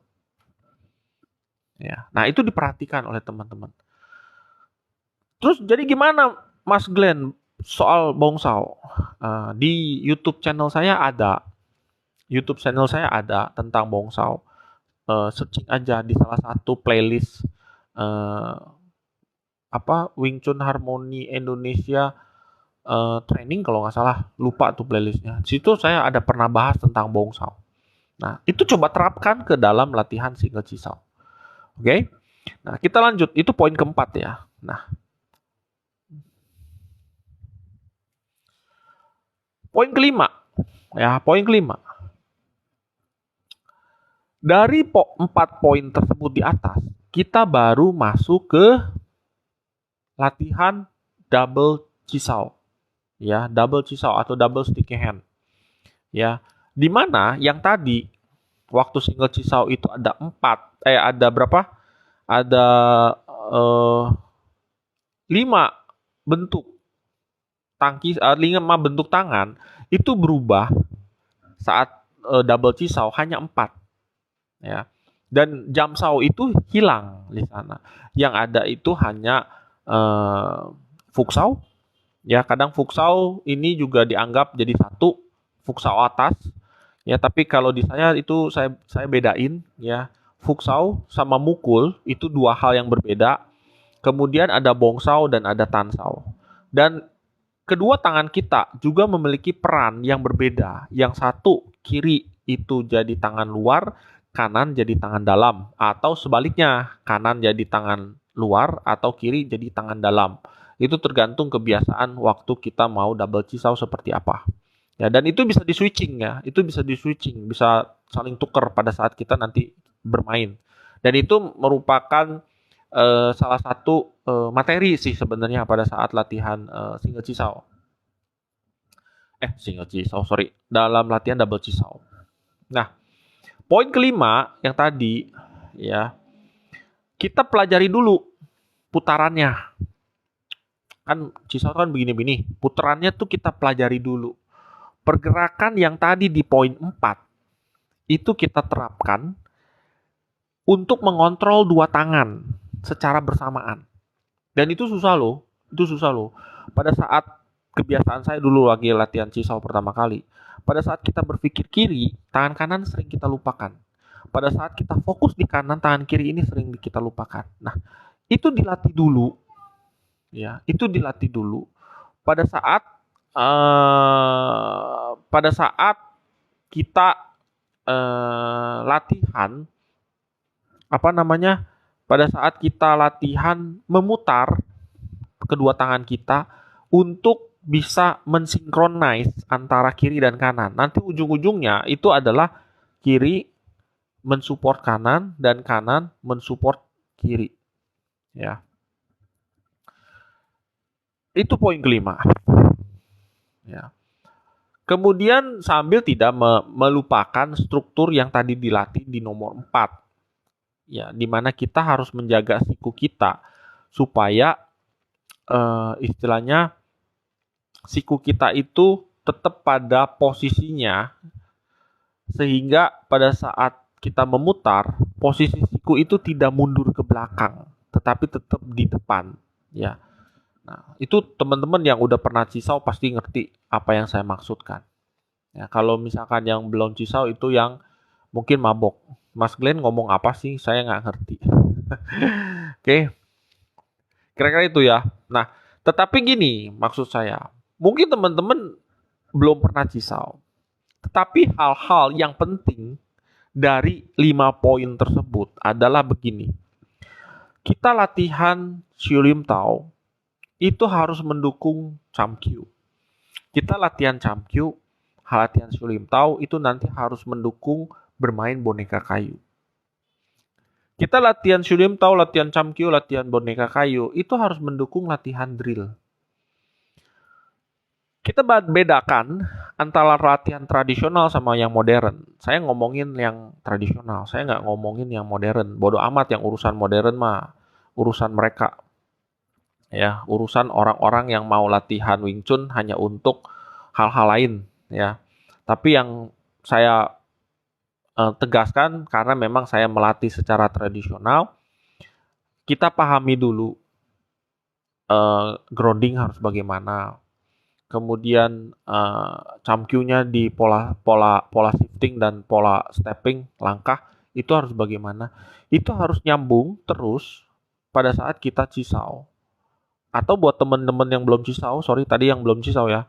Ya. Nah, itu diperhatikan oleh teman-teman. Terus jadi gimana Mas Glenn soal bongsau? Di YouTube channel saya ada tentang bongsau. Searching aja di salah satu playlist Wing Chun Harmony Indonesia training kalau nggak salah, lupa tuh playlistnya. Di situ saya ada pernah bahas tentang bongsau. Nah, itu coba terapkan ke dalam latihan single cisau. Oke? Nah, kita lanjut. Itu poin keempat ya. Nah, poin kelima. Dari 4 poin tersebut di atas, kita baru masuk ke latihan double cisau. Ya, double cisau atau double sticky hand. Ya, di mana yang tadi waktu single cisau itu ada ada berapa? Ada 5 bentuk tangkis, 5 bentuk tangan itu berubah saat double cisau hanya 4. Ya. Dan jamsau itu hilang di sana. Yang ada itu hanya fuksau. Ya, kadang fuksau ini juga dianggap jadi satu, fuksau atas. Ya, tapi kalau di saya itu saya bedain ya. Fuksau sama mukul itu 2 hal yang berbeda. Kemudian ada bongsau dan ada tansau. Dan kedua tangan kita juga memiliki peran yang berbeda. Yang satu kiri itu jadi tangan luar, kanan jadi tangan dalam, atau sebaliknya, kanan jadi tangan luar atau kiri jadi tangan dalam. Itu tergantung kebiasaan waktu kita mau double cisau seperti apa. Ya, dan itu bisa di-switching ya. Itu bisa di-switching, bisa saling tukar pada saat kita nanti bermain. Dan itu merupakan salah satu materi sih sebenarnya pada saat latihan single cisau. Dalam latihan double cisau. Nah, poin kelima yang tadi ya, kita pelajari dulu putarannya. Kan cisau kan begini-begini, putarannya tuh kita pelajari dulu. Pergerakan yang tadi di poin 4 itu kita terapkan untuk mengontrol 2 tangan secara bersamaan. Dan itu susah loh. Pada saat kebiasaan saya dulu lagi latihan cisau pertama kali, pada saat kita berpikir kiri, tangan kanan sering kita lupakan. Pada saat kita fokus di kanan, tangan kiri ini sering kita lupakan. Nah, itu dilatih dulu. Ya, itu dilatih dulu. Pada saat kita latihan pada saat kita latihan memutar kedua tangan kita untuk bisa mensinkronize antara kiri dan kanan. Nanti ujung-ujungnya itu adalah kiri mensupport kanan dan kanan mensupport kiri. Ya. Itu poin kelima. Ya. Kemudian sambil tidak melupakan struktur yang tadi dilatih di nomor 4. Ya, di mana kita harus menjaga siku kita supaya istilahnya siku kita itu tetap pada posisinya sehingga pada saat kita memutar, posisi siku itu tidak mundur ke belakang, tetapi tetap di depan, ya. Nah, itu teman-teman yang udah pernah cisau pasti ngerti apa yang saya maksudkan. Ya, kalau misalkan yang belum cisau itu yang mungkin mabok. Mas Glenn ngomong apa sih? Saya nggak ngerti. Oke. Kira-kira itu ya. Nah, tetapi gini maksud saya. Mungkin teman-teman belum pernah cisau, tetapi hal-hal yang penting dari 5 poin tersebut adalah begini. Kita latihan Shirim Tao itu harus mendukung Chamkyu. Kita latihan Chamkyu, latihan Shirim Tao itu nanti harus mendukung bermain boneka kayu. Kita latihan Shirim Tao, latihan Chamkyu, latihan boneka kayu itu harus mendukung latihan drill. Kita bedakan antara latihan tradisional sama yang modern. Saya ngomongin yang tradisional, saya nggak ngomongin yang modern. Bodoh amat yang urusan modern mah, urusan mereka. Ya, urusan orang-orang yang mau latihan Wing Chun hanya untuk hal-hal lain, ya. Tapi yang saya tegaskan karena memang saya melatih secara tradisional, kita pahami dulu grounding harus bagaimana. Kemudian Chamkyu-nya di pola shifting dan pola stepping langkah itu harus bagaimana. Itu harus nyambung terus pada saat kita cisau. Atau buat teman-teman yang belum cisau, tadi yang belum cisau ya,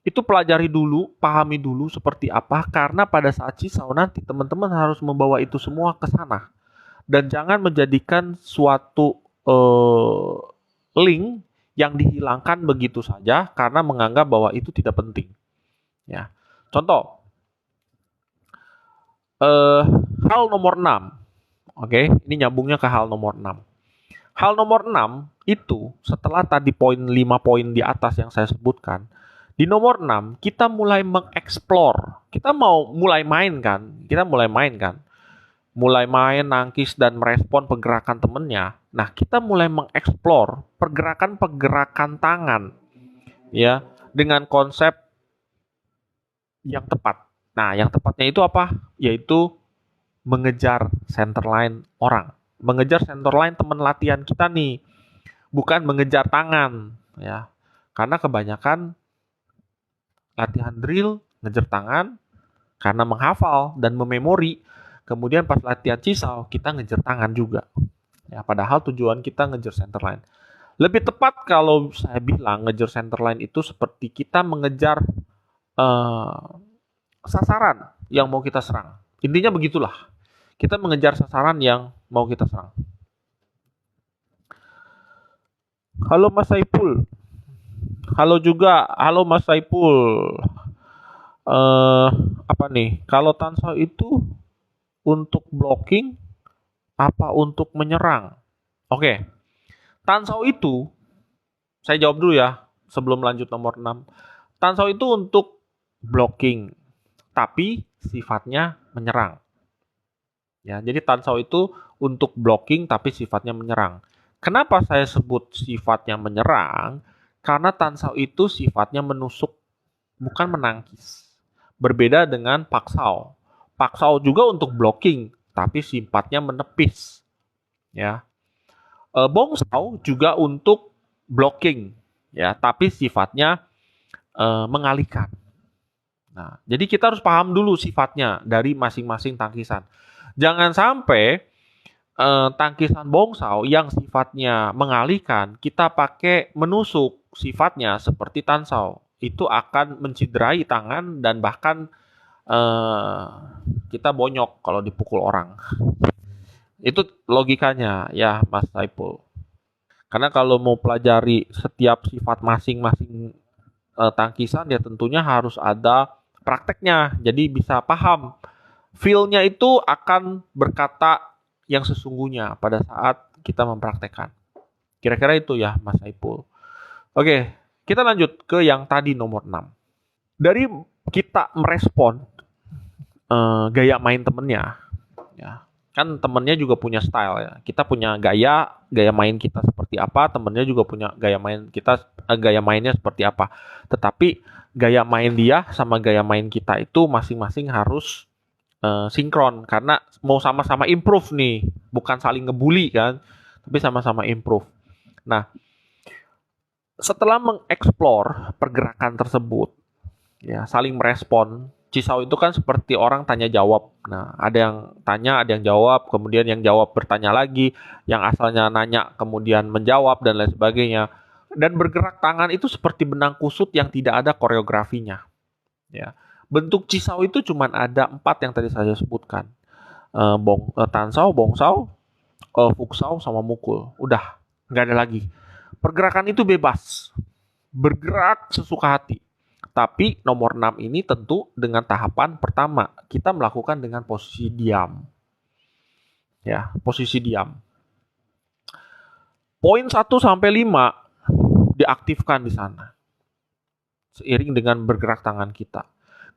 itu pelajari dulu, pahami dulu seperti apa, karena pada saat cisau nanti teman-teman harus membawa itu semua ke sana. Dan jangan menjadikan suatu link yang dihilangkan begitu saja karena menganggap bahwa itu tidak penting. Ya. Contoh, hal nomor 6. Oke, ini nyambungnya ke hal nomor 6. Hal nomor 6 itu setelah tadi 5 poin di atas yang saya sebutkan, di nomor 6 kita mulai mengeksplor. Kita mulai main kan? Mulai main, nangkis dan merespon pergerakan temennya. Nah, kita mulai mengeksplor pergerakan-pergerakan tangan ya dengan konsep yang tepat. Nah, yang tepatnya itu apa? Yaitu mengejar center line orang. Mengejar center line teman latihan kita nih. Bukan mengejar tangan ya. Karena kebanyakan latihan drill ngejar tangan karena menghafal dan mememori. Kemudian pas latihan cisau kita ngejar tangan juga. Ya, padahal tujuan kita ngejar center line. Lebih tepat kalau saya bilang ngejar center line itu seperti kita mengejar sasaran yang mau kita serang. Intinya begitulah. Kita mengejar sasaran yang mau kita serang. Halo Mas Saipul. Halo Mas Saipul. Apa nih? Kalau Tansao itu untuk blocking apa untuk menyerang? Oke. Tansao itu saya jawab dulu ya sebelum lanjut nomor 6. Tansao itu untuk blocking tapi sifatnya menyerang. Ya, jadi Tansao itu untuk blocking tapi sifatnya menyerang. Kenapa saya sebut sifatnya menyerang? Karena Tansao itu sifatnya menusuk, bukan menangkis. Berbeda dengan Paksao. Paksao juga untuk blocking, tapi sifatnya menepis. Ya. Bongsao juga untuk blocking, ya, tapi sifatnya mengalihkan. Nah, jadi kita harus paham dulu sifatnya dari masing-masing tangkisan. Jangan sampai tangkisan bongsao yang sifatnya mengalihkan, kita pakai menusuk sifatnya seperti tansao. Itu akan menciderai tangan dan bahkan kita bonyok kalau dipukul orang. Itu logikanya ya Mas Saipul. Karena kalau mau pelajari setiap sifat masing-masing tangkisan ya tentunya harus ada prakteknya. Jadi bisa paham. Feel-nya itu akan berkata yang sesungguhnya pada saat kita mempraktekkan. Kira-kira itu ya Mas Saipul. Oke, kita lanjut ke yang tadi nomor 6. Dari kita merespon gaya main temennya, ya, kan temennya juga punya style ya. Kita punya gaya main kita seperti apa, temennya juga punya gaya main kita, gaya mainnya seperti apa. Tetapi gaya main dia sama gaya main kita itu masing-masing harus sinkron karena mau sama-sama improve nih, bukan saling ngebully kan, tapi sama-sama improve. Nah, setelah mengeksplor pergerakan tersebut, ya saling merespon. Cisau itu kan seperti orang tanya jawab. Nah, ada yang tanya, ada yang jawab, kemudian yang jawab bertanya lagi, yang asalnya nanya kemudian menjawab dan lain sebagainya. Dan bergerak tangan itu seperti benang kusut yang tidak ada koreografinya. Ya. Bentuk Cisau itu cuma ada 4 yang tadi saya sebutkan. Tansau, Bongsau, Fuksau, sama Mukul. Udah, nggak ada lagi. Pergerakan itu bebas. Bergerak sesuka hati. Tapi nomor 6 ini tentu dengan tahapan pertama. Kita melakukan dengan posisi diam. Ya, posisi diam. Poin 1 sampai 5 diaktifkan di sana. Seiring dengan bergerak tangan kita.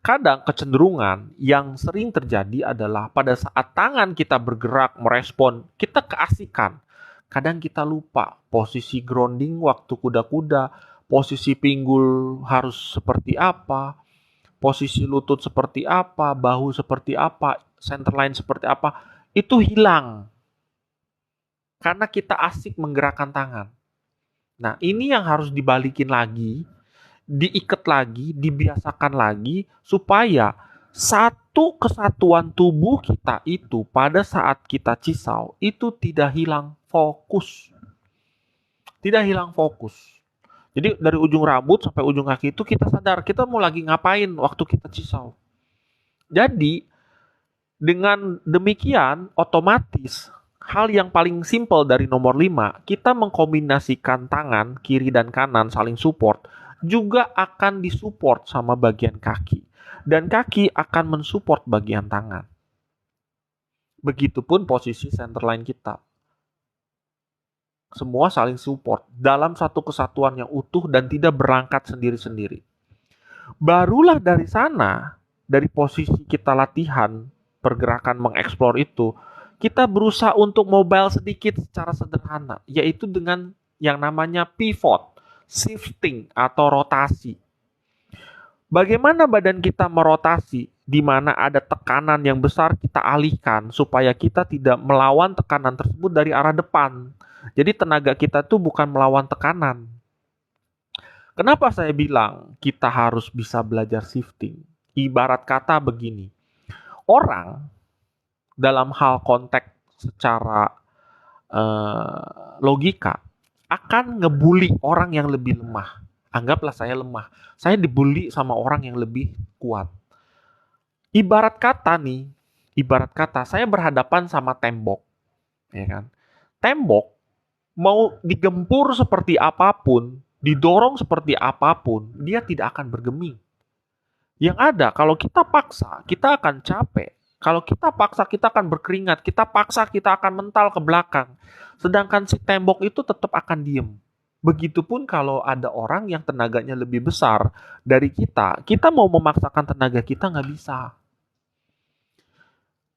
Kadang kecenderungan yang sering terjadi adalah pada saat tangan kita bergerak merespon, kita keasikan. Kadang kita lupa posisi grounding waktu kuda-kuda, posisi pinggul harus seperti apa, posisi lutut seperti apa, bahu seperti apa, centerline seperti apa, itu hilang. Karena kita asik menggerakkan tangan. Nah, ini yang harus dibalikin lagi, diikat lagi, dibiasakan lagi, supaya satu kesatuan tubuh kita itu pada saat kita cisau, itu tidak hilang fokus. Tidak hilang fokus. Jadi dari ujung rambut sampai ujung kaki itu kita sadar, kita mau lagi ngapain waktu kita cisau. Jadi, dengan demikian, otomatis hal yang paling simpel dari nomor 5, kita mengkombinasikan tangan kiri dan kanan saling support, juga akan disupport sama bagian kaki. Dan kaki akan mensupport bagian tangan. Begitupun posisi centerline kita. Semua saling support dalam satu kesatuan yang utuh dan tidak berangkat sendiri-sendiri. Barulah dari sana, dari posisi kita latihan, pergerakan mengeksplor itu, kita berusaha untuk mobile sedikit secara sederhana, yaitu dengan yang namanya pivot, shifting atau rotasi. Bagaimana badan kita merotasi, di mana ada tekanan yang besar kita alihkan supaya kita tidak melawan tekanan tersebut dari arah depan. Jadi tenaga kita tuh bukan melawan tekanan. Kenapa saya bilang kita harus bisa belajar shifting? Ibarat kata begini, orang dalam hal konteks secara logika akan ngebully orang yang lebih lemah. Anggaplah saya lemah. Saya dibully sama orang yang lebih kuat. Ibarat kata saya berhadapan sama tembok. Ya kan? Tembok mau digempur seperti apapun, didorong seperti apapun, dia tidak akan bergeming. Yang ada, kalau kita paksa, kita akan capek. Kalau kita paksa, kita akan berkeringat. Kita paksa, kita akan mental ke belakang. Sedangkan si tembok itu tetap akan diem. Begitupun kalau ada orang yang tenaganya lebih besar dari kita mau memaksakan tenaga kita nggak bisa.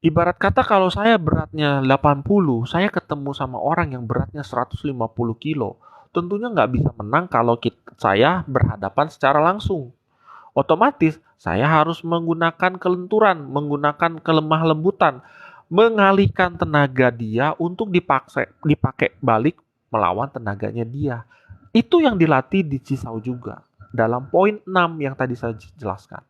Ibarat kata kalau saya beratnya 80, saya ketemu sama orang yang beratnya 150 kilo. Tentunya nggak bisa menang kalau saya berhadapan secara langsung. Otomatis saya harus menggunakan kelenturan, menggunakan kelemah lembutan, mengalihkan tenaga dia untuk dipakai balik melawan tenaganya dia. Itu yang dilatih di Cisau juga dalam poin 6 yang tadi saya jelaskan.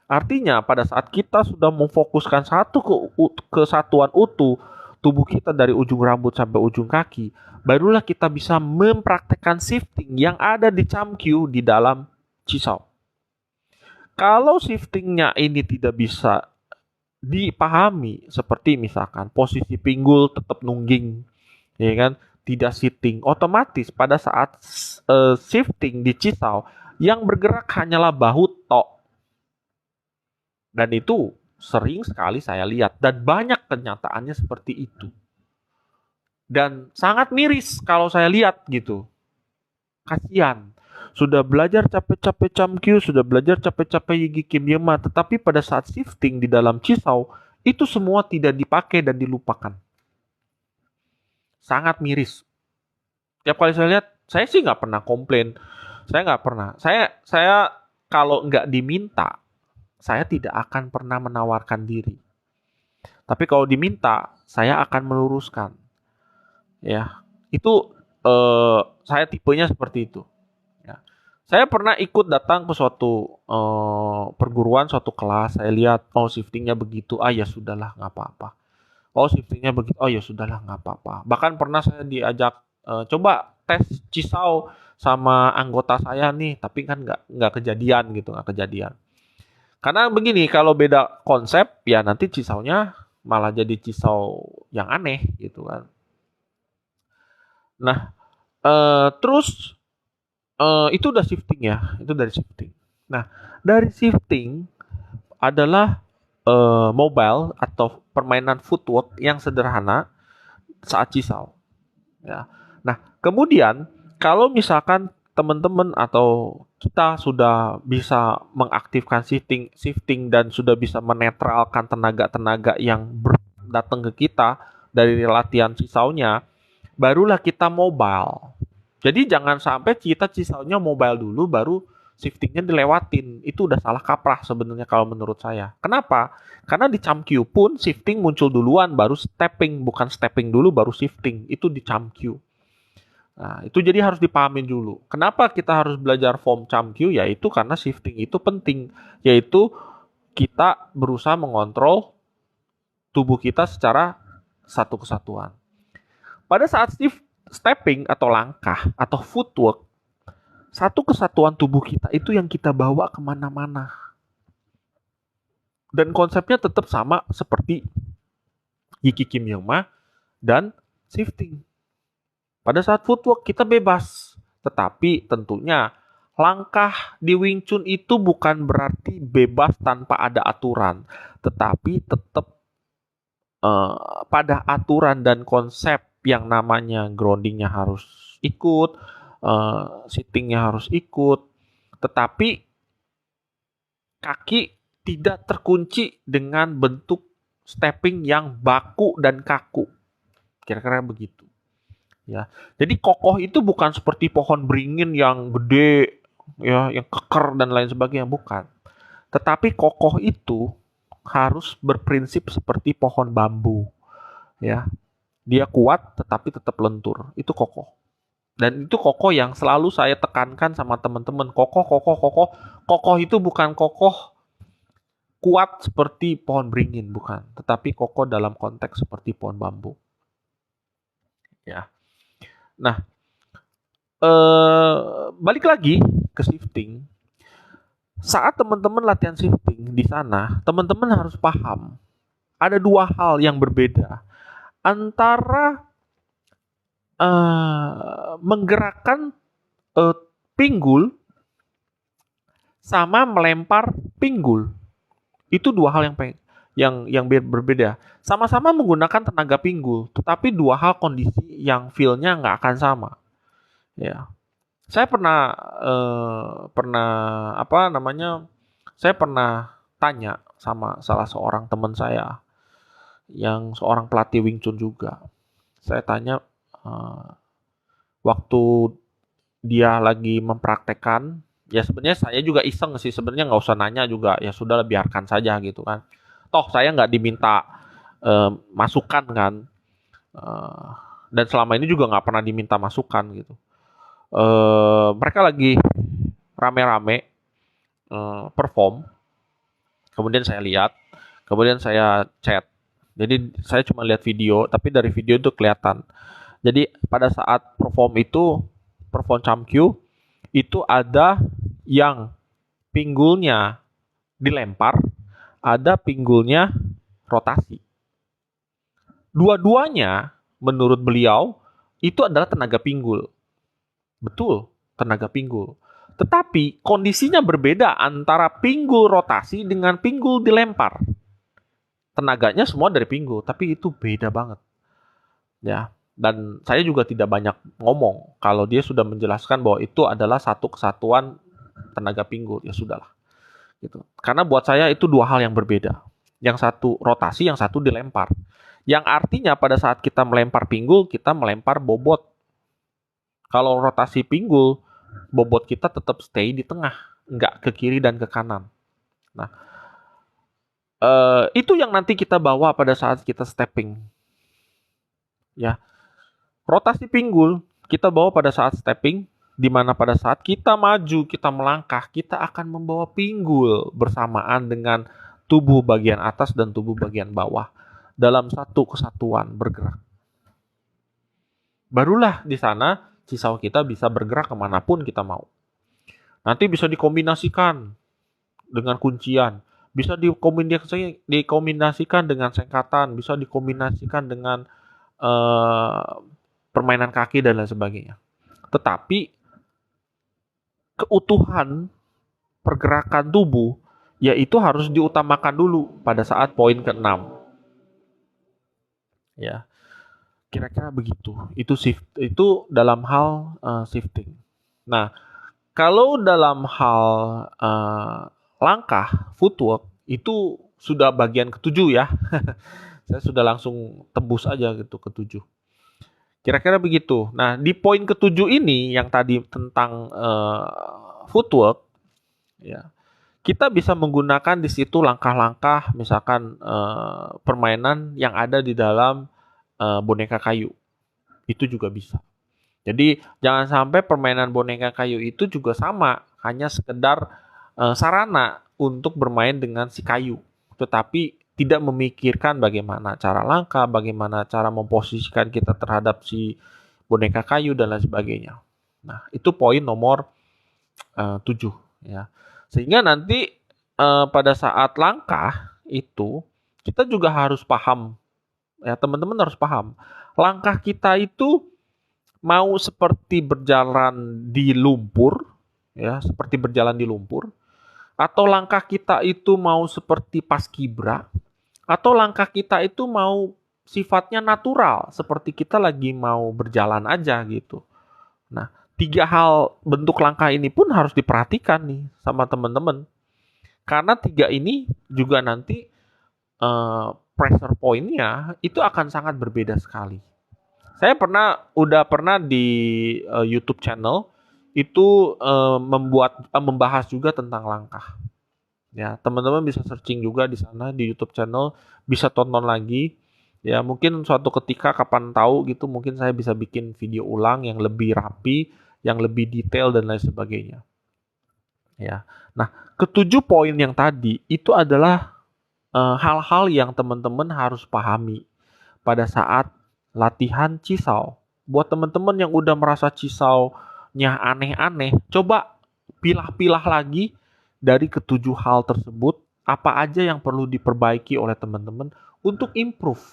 Artinya pada saat kita sudah memfokuskan satu kesatuan utuh tubuh kita dari ujung rambut sampai ujung kaki, barulah kita bisa mempraktekkan shifting yang ada di Chamkyu di dalam Cisau. Kalau shiftingnya ini tidak bisa dipahami, seperti misalkan posisi pinggul tetap nungging, ya kan, tidak sitting, otomatis pada saat shifting di Cisau, yang bergerak hanyalah bahu tok. Dan itu sering sekali saya lihat, dan banyak kenyataannya seperti itu. Dan sangat miris kalau saya lihat gitu. Kasihan. Sudah belajar capek-capek Chamkyu, sudah belajar capek-capek Yigi Kim Yema, tetapi pada saat shifting di dalam Cisau, itu semua tidak dipakai dan dilupakan. Sangat miris. Tiap kali saya lihat, saya sih nggak pernah komplain. Saya nggak pernah. Saya kalau nggak diminta, saya tidak akan pernah menawarkan diri. Tapi kalau diminta, saya akan meluruskan. Ya, itu saya tipenya seperti itu. Ya. Saya pernah ikut datang ke suatu perguruan, suatu kelas. Saya lihat, oh shiftingnya begitu, ya sudahlah, nggak apa-apa. Oh shiftingnya begitu, oh ya sudahlah, nggak apa-apa. Bahkan pernah saya diajak Coba tes Cisau sama anggota saya nih, tapi kan nggak kejadian gitu, nggak kejadian. Karena begini, kalau beda konsep, ya nanti Cisaunya malah jadi Cisau yang aneh gitu kan. Nah, terus itu udah shifting ya, itu dari shifting. Nah, dari shifting adalah mobile atau permainan footwork yang sederhana saat Cisau. Ya. Nah, kemudian kalau misalkan teman-teman atau kita sudah bisa mengaktifkan shifting dan sudah bisa menetralkan tenaga-tenaga yang datang ke kita dari latihan Cisaunya, barulah kita mobile. Jadi jangan sampai kita Cisaunya mobile dulu baru shiftingnya dilewatin. Itu udah salah kaprah sebenarnya kalau menurut saya. Kenapa? Karena di Chamkyu pun shifting muncul duluan baru stepping, bukan stepping dulu baru shifting. Itu di Chamkyu. Nah, itu jadi harus dipahamin dulu. Kenapa kita harus belajar form Chamkyu? Yaitu karena shifting itu penting. Yaitu kita berusaha mengontrol tubuh kita secara satu kesatuan. Pada saat stepping atau langkah atau footwork, satu kesatuan tubuh kita itu yang kita bawa kemana-mana. Dan konsepnya tetap sama seperti Yiki Kim Young Ma dan shifting. Pada saat footwork kita bebas, tetapi tentunya langkah di Wing Chun itu bukan berarti bebas tanpa ada aturan, tetapi tetap pada aturan dan konsep yang namanya groundingnya harus ikut, sittingnya harus ikut, tetapi kaki tidak terkunci dengan bentuk stepping yang baku dan kaku. Kira-kira begitu. Ya. Jadi kokoh itu bukan seperti pohon beringin yang gede, ya, yang keker dan lain sebagainya, bukan. Tetapi kokoh itu harus berprinsip seperti pohon bambu. Ya. Dia kuat tetapi tetap lentur. Itu kokoh. Dan itu kokoh yang selalu saya tekankan sama teman-teman. Kokoh, kokoh, kokoh. Kokoh itu bukan kokoh kuat seperti pohon beringin, bukan. Tetapi kokoh dalam konteks seperti pohon bambu. Ya. Nah, balik lagi ke shifting. Saat teman-teman latihan shifting di sana, teman-teman harus paham ada dua hal yang berbeda antara menggerakkan pinggul sama melempar pinggul. Itu dua hal yang berbeda. Sama-sama menggunakan tenaga pinggul, tetapi dua hal kondisi yang feel-nya nggak akan sama. Ya, saya pernah saya pernah tanya sama salah seorang teman saya yang seorang pelatih Wing Chun juga. Saya tanya waktu dia lagi mempraktekkan, ya sebenarnya saya juga iseng sih, sebenarnya nggak usah nanya juga, ya sudah biarkan saja gitu kan. Toh saya nggak diminta masukan kan, dan selama ini juga nggak pernah diminta masukan gitu. Mereka lagi rame-rame perform, kemudian saya lihat, kemudian saya chat. Jadi saya cuma lihat video, tapi dari video itu kelihatan. Jadi pada saat perform Chamkyu, itu ada yang pinggulnya dilempar, ada pinggulnya rotasi. Dua-duanya menurut beliau itu adalah tenaga pinggul. Betul, tenaga pinggul. Tetapi kondisinya berbeda antara pinggul rotasi dengan pinggul dilempar. Tenaganya semua dari pinggul, tapi itu beda banget. Ya, dan saya juga tidak banyak ngomong kalau dia sudah menjelaskan bahwa itu adalah satu kesatuan tenaga pinggul, ya sudahlah. Gitu. Karena buat saya itu dua hal yang berbeda. Yang satu rotasi, yang satu dilempar. Yang artinya pada saat kita melempar pinggul, kita melempar bobot. Kalau rotasi pinggul, bobot kita tetap stay di tengah, nggak ke kiri dan ke kanan. Nah, itu yang nanti kita bawa pada saat kita stepping. Ya, rotasi pinggul kita bawa pada saat stepping, di mana pada saat kita maju, kita melangkah, kita akan membawa pinggul bersamaan dengan tubuh bagian atas dan tubuh bagian bawah dalam satu kesatuan bergerak. Barulah di sana Cisau kita bisa bergerak kemanapun kita mau. Nanti bisa dikombinasikan dengan kuncian, bisa dikombinasikan dengan sengkatan, bisa dikombinasikan dengan eh, permainan kaki dan lain sebagainya. Tetapi keutuhan pergerakan tubuh yaitu harus diutamakan dulu pada saat poin ke-6. Ya, kira-kira begitu. Itu dalam hal shifting. Nah, kalau dalam hal langkah footwork itu sudah bagian ketujuh ya. Saya sudah langsung tembus aja gitu ketujuh. Kira-kira begitu. Nah, di poin ketujuh ini yang tadi tentang footwork, ya, kita bisa menggunakan di situ langkah-langkah, misalkan permainan yang ada di dalam boneka kayu. Itu juga bisa. Jadi jangan sampai permainan boneka kayu itu juga sama, hanya sekedar sarana untuk bermain dengan si kayu, tetapi tidak memikirkan bagaimana cara langkah, bagaimana cara memposisikan kita terhadap si boneka kayu dan lain sebagainya. Nah, itu poin nomor 7 ya. Sehingga nanti pada saat langkah itu kita juga harus paham ya, teman-teman harus paham. Langkah kita itu mau seperti berjalan di lumpur, ya, seperti berjalan di lumpur, atau langkah kita itu mau seperti paskibra, atau langkah kita itu mau sifatnya natural, seperti kita lagi mau berjalan aja gitu. Nah, tiga hal bentuk langkah ini pun harus diperhatikan nih sama teman-teman. Karena tiga ini juga nanti pressure point-nya itu akan sangat berbeda sekali. Saya udah pernah di YouTube channel itu membahas juga tentang langkah. Ya, teman-teman bisa searching juga di sana di YouTube channel, bisa tonton lagi. Ya, mungkin suatu ketika kapan tahu gitu, mungkin saya bisa bikin video ulang yang lebih rapi, yang lebih detail dan lain sebagainya. Ya. Nah, ketujuh poin yang tadi itu adalah hal-hal yang teman-teman harus pahami pada saat latihan Cisau. Buat teman-teman yang udah merasa Cisau-nya aneh-aneh, coba pilah-pilah lagi dari ketujuh hal tersebut, apa aja yang perlu diperbaiki oleh teman-teman untuk improve.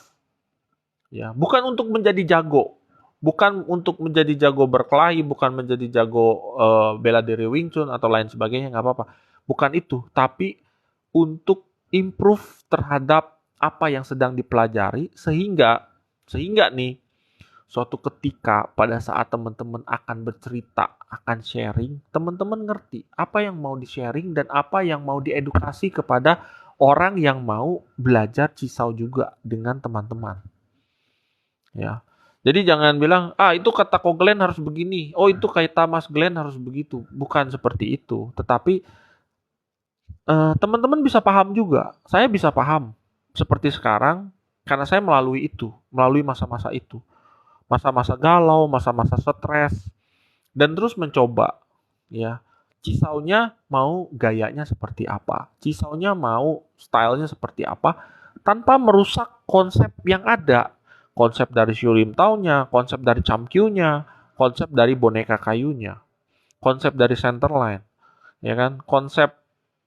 Ya, bukan untuk menjadi jago, bukan untuk menjadi jago berkelahi, bukan menjadi jago bela diri Wing Chun atau lain sebagainya, nggak apa-apa. Bukan itu, tapi untuk improve terhadap apa yang sedang dipelajari sehingga nih suatu ketika pada saat teman-teman akan bercerita, akan sharing, teman-teman ngerti apa yang mau di-sharing dan apa yang mau diedukasi kepada orang yang mau belajar Cisau juga dengan teman-teman. Ya. Jadi jangan bilang, itu kata Ko Glenn harus begini, oh itu kata Mas Glenn harus begitu. Bukan seperti itu. Tetapi teman-teman bisa paham juga. Saya bisa paham seperti sekarang karena saya melalui masa-masa itu. Masa-masa galau, masa-masa stres dan terus mencoba ya. Cisaunya mau gayanya seperti apa? Cisaunya mau stylenya seperti apa tanpa merusak konsep yang ada. Konsep dari Shurim Tao-nya, konsep dari Chamkyu-nya, konsep dari boneka kayunya, konsep dari centerline, ya kan? Konsep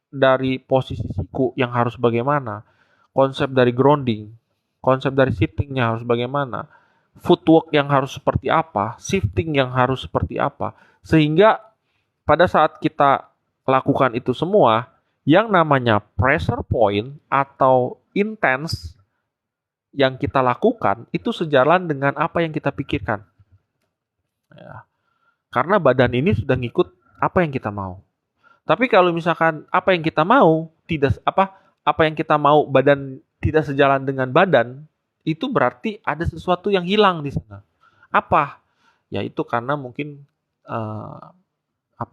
dari posisi siku yang harus bagaimana, konsep dari grounding, konsep dari shiftingnya harus bagaimana, footwork yang harus seperti apa, shifting yang harus seperti apa, sehingga pada saat kita lakukan itu semua, yang namanya pressure point atau intense yang kita lakukan itu sejalan dengan apa yang kita pikirkan. Ya. Karena badan ini sudah ngikut apa yang kita mau. Tapi kalau misalkan apa yang kita mau apa yang kita mau badan tidak sejalan dengan badan, itu berarti ada sesuatu yang hilang di sana. Apa? Ya itu karena mungkin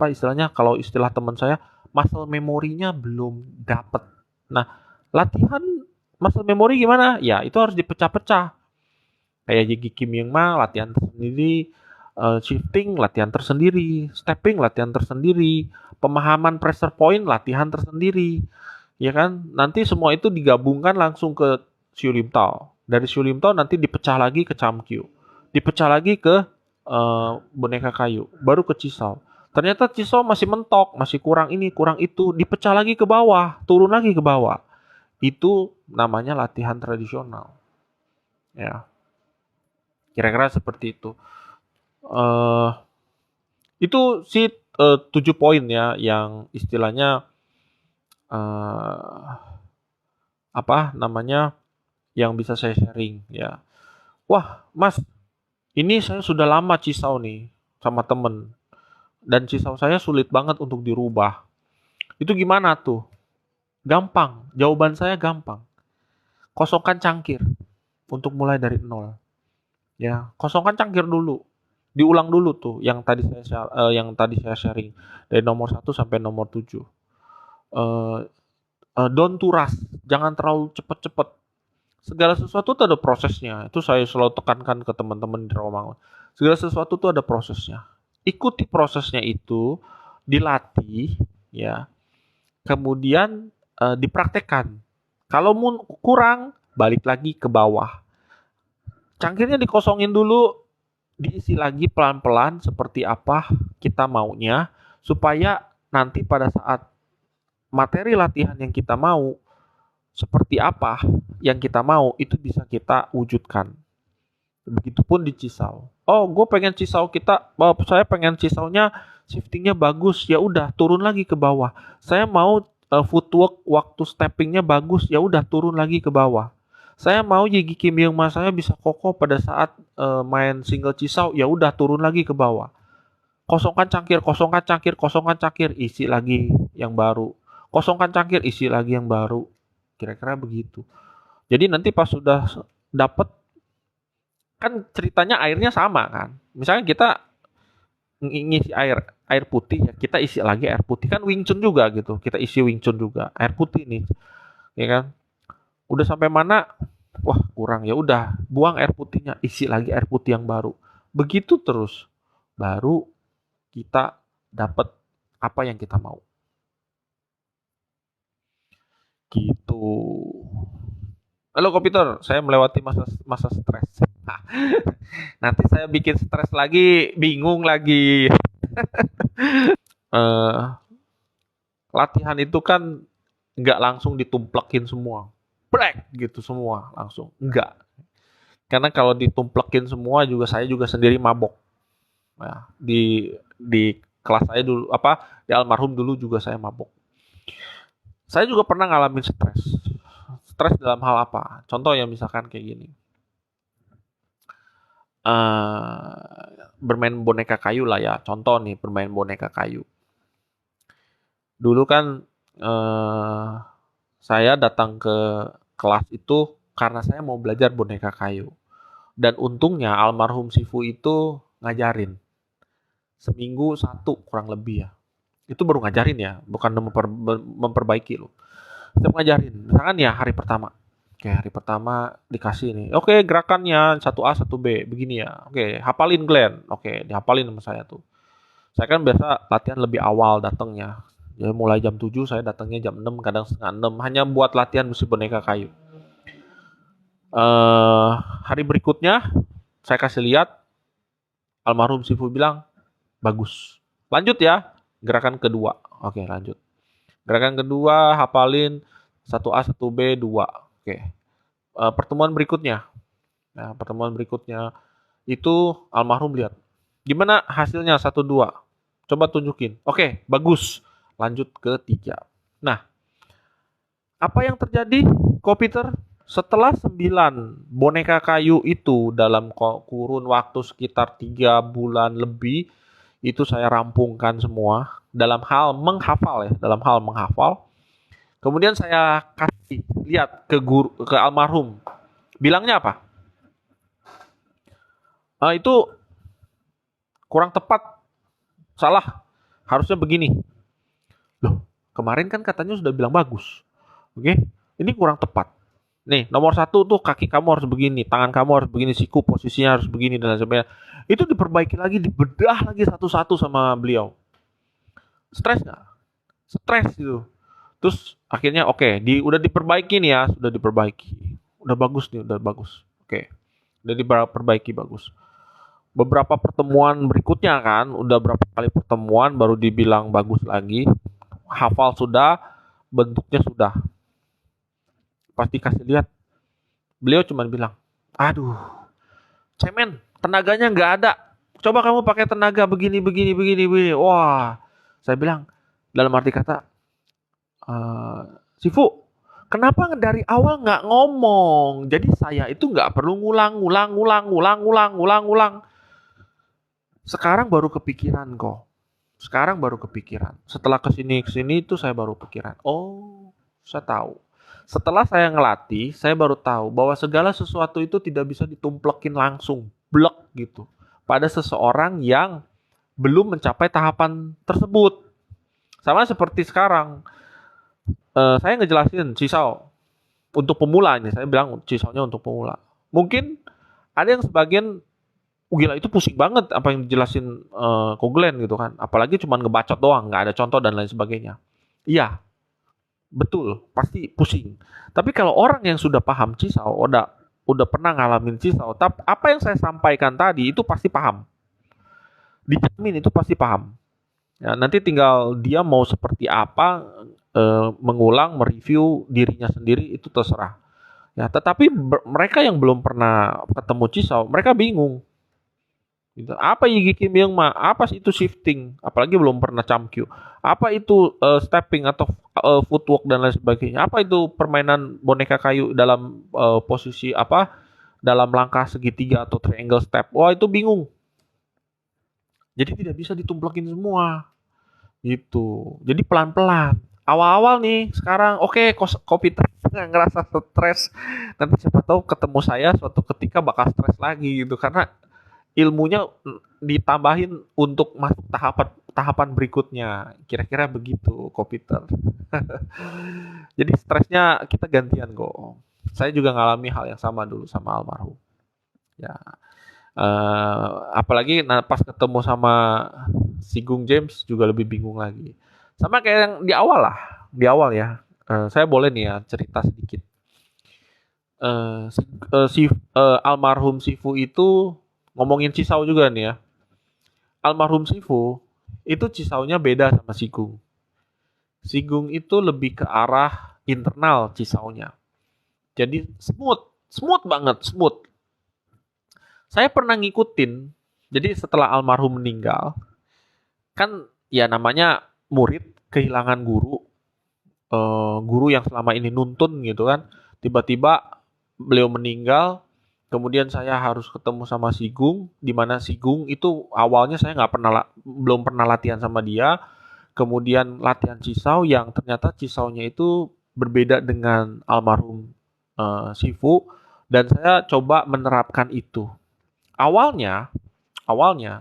istilahnya kalau istilah teman saya muscle memorinya belum dapat. Nah, latihan muscle memory gimana? Ya itu harus dipecah-pecah. Kayak Jigi Kim Yang Ma latihan tersendiri, shifting latihan tersendiri, stepping latihan tersendiri, pemahaman pressure point latihan tersendiri, ya kan? Nanti semua itu digabungkan langsung ke Shurim Tao. Dari Shurim Tao nanti dipecah lagi ke Chamkyu. dipecah lagi ke boneka kayu, baru ke cisau. Ternyata cisau masih mentok, masih kurang ini, kurang itu, dipecah lagi ke bawah, turun lagi ke bawah. Itu namanya latihan tradisional. Ya, kira-kira seperti itu. Eh itu sih 7 poin ya yang istilahnya eh apa namanya yang bisa saya sharing ya. Wah, Mas, ini saya sudah lama cisau nih sama temen dan cisau saya sulit banget untuk dirubah. Itu gimana tuh? Gampang. Jawaban saya gampang. Kosongkan cangkir untuk mulai dari nol. Ya, kosongkan cangkir dulu. Diulang dulu tuh yang tadi saya sharing dari nomor 1 sampai nomor 7. Eh don't to rush, jangan terlalu cepet-cepet. Segala sesuatu tuh ada prosesnya. Itu saya selalu tekankan ke teman-teman di Rawamangun. Segala sesuatu tuh ada prosesnya. Ikuti prosesnya itu, dilatih, ya. Kemudian dipraktekkan. Kalau kurang, balik lagi ke bawah. Cangkirnya dikosongin dulu, diisi lagi pelan-pelan seperti apa kita maunya, supaya nanti pada saat materi latihan yang kita mau, seperti apa yang kita mau, itu bisa kita wujudkan. Begitupun di Cisau. Oh, gue pengen Cisau saya pengen Cisaunya shiftingnya bagus. Ya udah, turun lagi ke bawah. Saya mau footwork waktu steppingnya bagus. Ya udah, turun lagi ke bawah. Saya mau Yigi Kim Young Ma saya bisa kokoh pada saat main single Cisau. Ya udah, turun lagi ke bawah. Kosongkan cangkir, kosongkan cangkir, kosongkan cangkir, isi lagi yang baru. Kosongkan cangkir, isi lagi yang baru. Kira-kira begitu. Jadi nanti pas sudah dapet, kan ceritanya airnya sama kan. Misalnya kita ngisi air putih ya, kita isi lagi air putih kan Wing Chun juga gitu. Kita isi Wing Chun juga, air putih nih. Ya kan? Udah sampai mana? Wah, kurang ya udah, buang air putihnya, isi lagi air putih yang baru. Begitu terus. Baru kita dapat apa yang kita mau. Gitu. Halo komputer, saya melewati masa stres. Nah, nanti saya bikin stres lagi, bingung lagi. eh Latihan itu kan nggak langsung ditumplekin semua, brek gitu semua langsung, nggak. Karena kalau ditumplekin semua juga saya juga sendiri mabok. Nah, di kelas saya dulu di almarhum dulu juga saya mabok. Saya juga pernah ngalamin stres. Stres dalam hal apa? Contoh ya misalkan kayak gini. Bermain boneka kayu lah ya. Contoh nih bermain boneka kayu. Dulu kan saya datang ke kelas itu karena saya mau belajar boneka kayu. Dan untungnya almarhum Sifu itu ngajarin. Seminggu 1 kurang lebih ya. Itu baru ngajarin ya, bukan memperbaiki loh. Setiap ngajarin, misalkan ya hari pertama. Oke, hari pertama dikasih nih. Oke, gerakannya 1A, 1B, begini ya. Oke, hafalin Glenn. Oke, dihafalin sama saya tuh. Saya kan biasa latihan lebih awal datangnya. Jadi mulai jam 7, saya datangnya jam 6, kadang setengah 6. Hanya buat latihan besi boneka kayu. Hari berikutnya, saya kasih lihat. Almarhum Sifu bilang, bagus. Lanjut ya, gerakan kedua. Oke, lanjut. Gerakan kedua, hafalin 1A, 1B, 2. Oke. Pertemuan berikutnya. Nah, pertemuan berikutnya itu almarhum lihat. Gimana hasilnya 1, 2? Coba tunjukin. Oke, bagus. Lanjut ke 3. Nah, apa yang terjadi, komputer? Setelah 9 boneka kayu itu dalam kurun waktu sekitar 3 bulan lebih, itu saya rampungkan semua dalam hal menghafal ya, dalam hal menghafal. Kemudian saya kasih lihat ke guru, ke almarhum. Bilangnya apa? Itu kurang tepat, salah. Harusnya begini. Loh, kemarin kan katanya sudah bilang bagus. Oke, ini kurang tepat. Nih, nomor 1 tuh kaki kamu harus begini, tangan kamu harus begini, siku posisinya harus begini dan lain sebagainya. Itu diperbaiki lagi, dibedah lagi satu-satu sama beliau. Stres nggak? Stres gitu. Terus akhirnya oke, udah diperbaiki nih ya, sudah diperbaiki. Udah bagus nih, udah bagus. Oke. Udah diperbaiki bagus. Beberapa pertemuan berikutnya kan, udah berapa kali pertemuan baru dibilang bagus lagi. Hafal sudah, bentuknya sudah. Pasti kasih lihat. Beliau cuma bilang, aduh, cemen, tenaganya nggak ada. Coba kamu pakai tenaga begini, begini, begini, begini. Wah, saya bilang, dalam arti kata, eh Sifu, kenapa dari awal nggak ngomong? Jadi saya itu nggak perlu ngulang. Sekarang baru kepikiran kok. Sekarang baru kepikiran. Setelah kesini itu saya baru pikiran. Oh, saya tahu. Setelah saya ngelatih, saya baru tahu bahwa segala sesuatu itu tidak bisa ditumplekin langsung, blek gitu. Pada seseorang yang belum mencapai tahapan tersebut. Sama seperti sekarang, saya ngejelasin Cisau untuk pemula ini. Saya bilang Cisaunya untuk pemula. Mungkin ada yang sebagian gila itu pusing banget apa yang dijelasin Ko Glenn gitu kan. Apalagi cuma ngebacot doang, nggak ada contoh dan lain sebagainya. Iya, betul, pasti pusing. Tapi kalau orang yang sudah paham Cisau, udah pernah ngalamin Cisau, tapi apa yang saya sampaikan tadi itu pasti paham. Dijamin itu pasti paham. Ya, nanti tinggal dia mau seperti apa, mengulang, mereview dirinya sendiri itu terserah. Ya, tetapi mereka yang belum pernah ketemu Cisau, mereka bingung. Gitu. Apa Yigi Kim Young Ma? Apa sih itu shifting? Apalagi belum pernah Chamkyu. Apa itu stepping atau footwork dan lain sebagainya? Apa itu permainan boneka kayu dalam posisi apa? Dalam langkah segitiga atau triangle step? Wah itu bingung. Jadi tidak bisa ditumplekin semua. Gitu. Jadi pelan-pelan. Awal-awal nih sekarang oke kopi nggak ngerasa stres. Nanti siapa tahu ketemu saya suatu ketika bakal stres lagi gitu karena ilmunya ditambahin untuk masuk tahapan berikutnya. Kira-kira begitu, komputer. Jadi stresnya kita gantian kok. Saya juga ngalami hal yang sama dulu sama almarhum. Ya, apalagi pas ketemu sama si Gung James juga lebih bingung lagi. Sama kayak yang di awal lah, di awal ya. Saya boleh nih ya cerita sedikit. Almarhum Sifu itu ngomongin Cisau juga nih ya. Almarhum Sifu itu Cisaunya beda sama Sigung. Sigung itu lebih ke arah internal Cisaunya. Jadi smooth banget, smooth. Saya pernah ngikutin. Jadi setelah almarhum meninggal, kan ya namanya murid kehilangan guru, guru yang selama ini nuntun gitu kan. Tiba-tiba beliau meninggal, kemudian saya harus ketemu sama Sigung, di mana Sigung itu awalnya saya belum pernah latihan sama dia. Kemudian latihan Cisau yang ternyata Cisaunya itu berbeda dengan almarhum Sifu dan saya coba menerapkan itu. Awalnya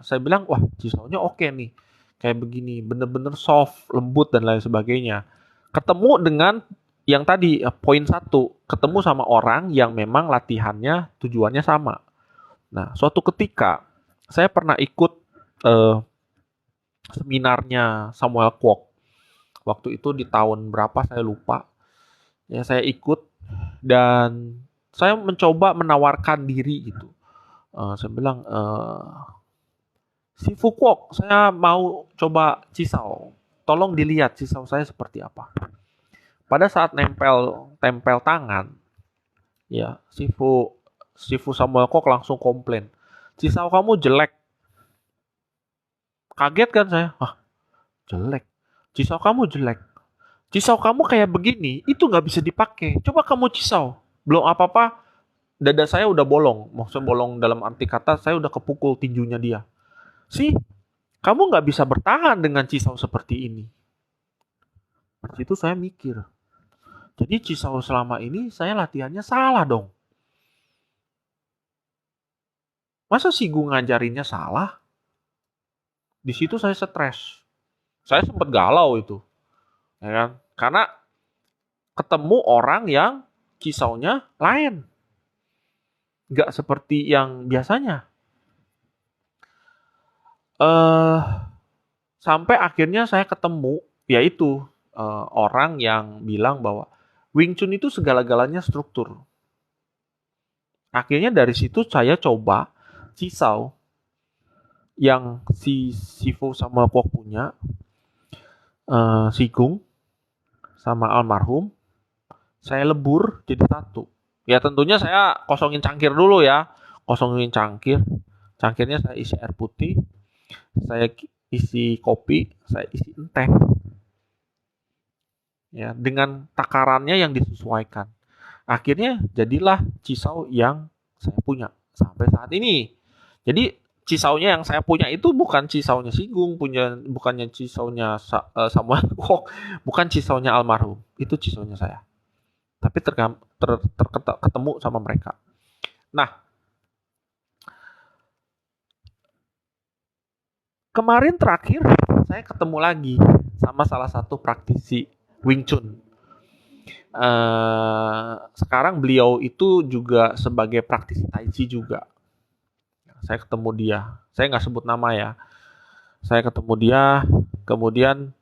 saya bilang wah Cisaunya oke nih. Kayak begini, bener-bener soft, lembut dan lain sebagainya. Ketemu dengan yang tadi poin satu, ketemu sama orang yang memang latihannya tujuannya sama. Nah, suatu ketika saya pernah ikut seminarnya Samuel Kwok. Waktu itu di tahun berapa saya lupa. Ya saya ikut dan saya mencoba menawarkan diri gitu. Saya bilang si Fukwok, saya mau coba Cisau. Tolong dilihat Cisau saya seperti apa. Pada saat tempel tangan, ya Sifu Samuel Kok langsung komplain. Cisau kamu jelek. Kaget kan saya. Ah, jelek. Cisau kamu jelek. Cisau kamu kayak begini, itu nggak bisa dipakai. Coba kamu cisau. Belum apa-apa, dada saya udah bolong. Maksudnya bolong dalam arti kata, saya udah kepukul tinjunya dia. Kamu nggak bisa bertahan dengan cisau seperti ini. Di situ saya mikir. Jadi cisau selama ini saya latihannya salah dong. Masa Sigung ngajarinnya salah? Di situ saya stres. Saya sempat galau itu. Ya kan? Karena ketemu orang yang cisaunya lain. Nggak seperti yang biasanya. Sampai akhirnya saya ketemu, yaitu orang yang bilang bahwa Wing Chun itu segala-galanya struktur. Akhirnya dari situ saya coba cisau yang si Sifu sama Kwok punya, Sigung sama almarhum, saya lebur jadi satu. Ya tentunya saya kosongin cangkir dulu ya. Kosongin cangkir. Cangkirnya saya isi air putih, saya isi kopi, saya isi teh. Ya, dengan takarannya yang disesuaikan. Akhirnya jadilah Cisau yang saya punya sampai saat ini. Jadi Cisaunya yang saya punya itu bukan Cisaunya Sigung, bukannya Cisaunya Samuel Kwok, bukan Cisaunya almarhum. Itu Cisaunya saya. Tapi ketemu sama mereka. Nah, kemarin terakhir saya ketemu lagi sama salah satu praktisi Wing Chun. Sekarang beliau itu juga sebagai praktisi Tai Chi juga. Saya ketemu dia. Saya nggak sebut nama ya. Saya ketemu dia, kemudian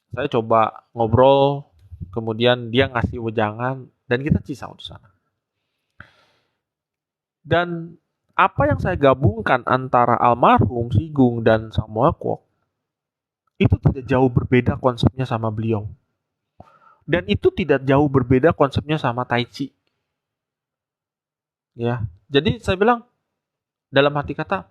saya coba ngobrol, kemudian dia ngasih wejangan, dan kita cisau di sana. Dan apa yang saya gabungkan antara almarhum Sigung dan Samuel Kwok itu tidak jauh berbeda konsepnya sama beliau. Dan itu tidak jauh berbeda konsepnya sama Tai Chi. Ya, jadi saya bilang dalam hati kata,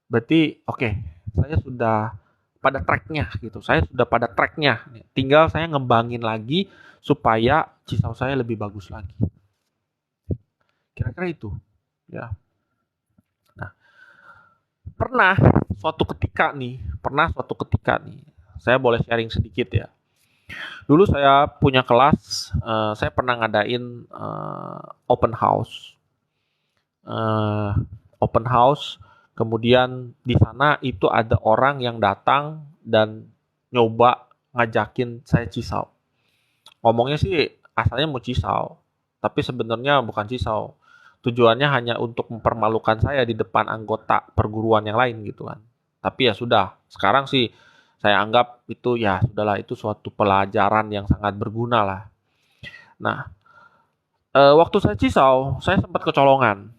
berarti oke, saya sudah pada tracknya gitu. Saya sudah pada tracknya. Tinggal saya ngembangin lagi supaya Cisau saya lebih bagus lagi. Kira-kira itu. Ya. Nah, pernah suatu ketika nih, saya boleh sharing sedikit ya. Dulu saya punya kelas, saya pernah ngadain open house. Open house, kemudian di sana itu ada orang yang datang dan nyoba ngajakin saya cisau. Ngomongnya sih asalnya mau cisau, tapi sebenarnya bukan cisau. Tujuannya hanya untuk mempermalukan saya di depan anggota perguruan yang lain gitu kan. Tapi ya sudah, sekarang sih saya anggap itu ya sudahlah, itu suatu pelajaran yang sangat berguna lah. Nah, waktu saya cisau, saya sempat kecolongan.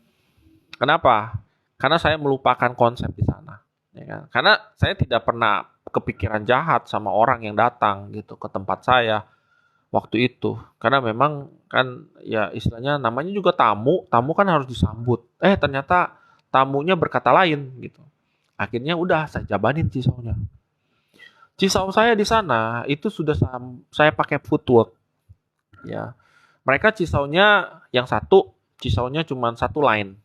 Kenapa? Karena saya melupakan konsep di sana. Ya kan? Karena saya tidak pernah kepikiran jahat sama orang yang datang gitu ke tempat saya waktu itu. Karena memang kan ya istilahnya namanya juga tamu, tamu kan harus disambut. Ternyata tamunya berkata lain gitu. Akhirnya udah saya jabanin cisaunya. Cisau saya di sana itu sudah saya pakai footwork. Ya, mereka cisaunya yang satu, cisaunya cuma satu line.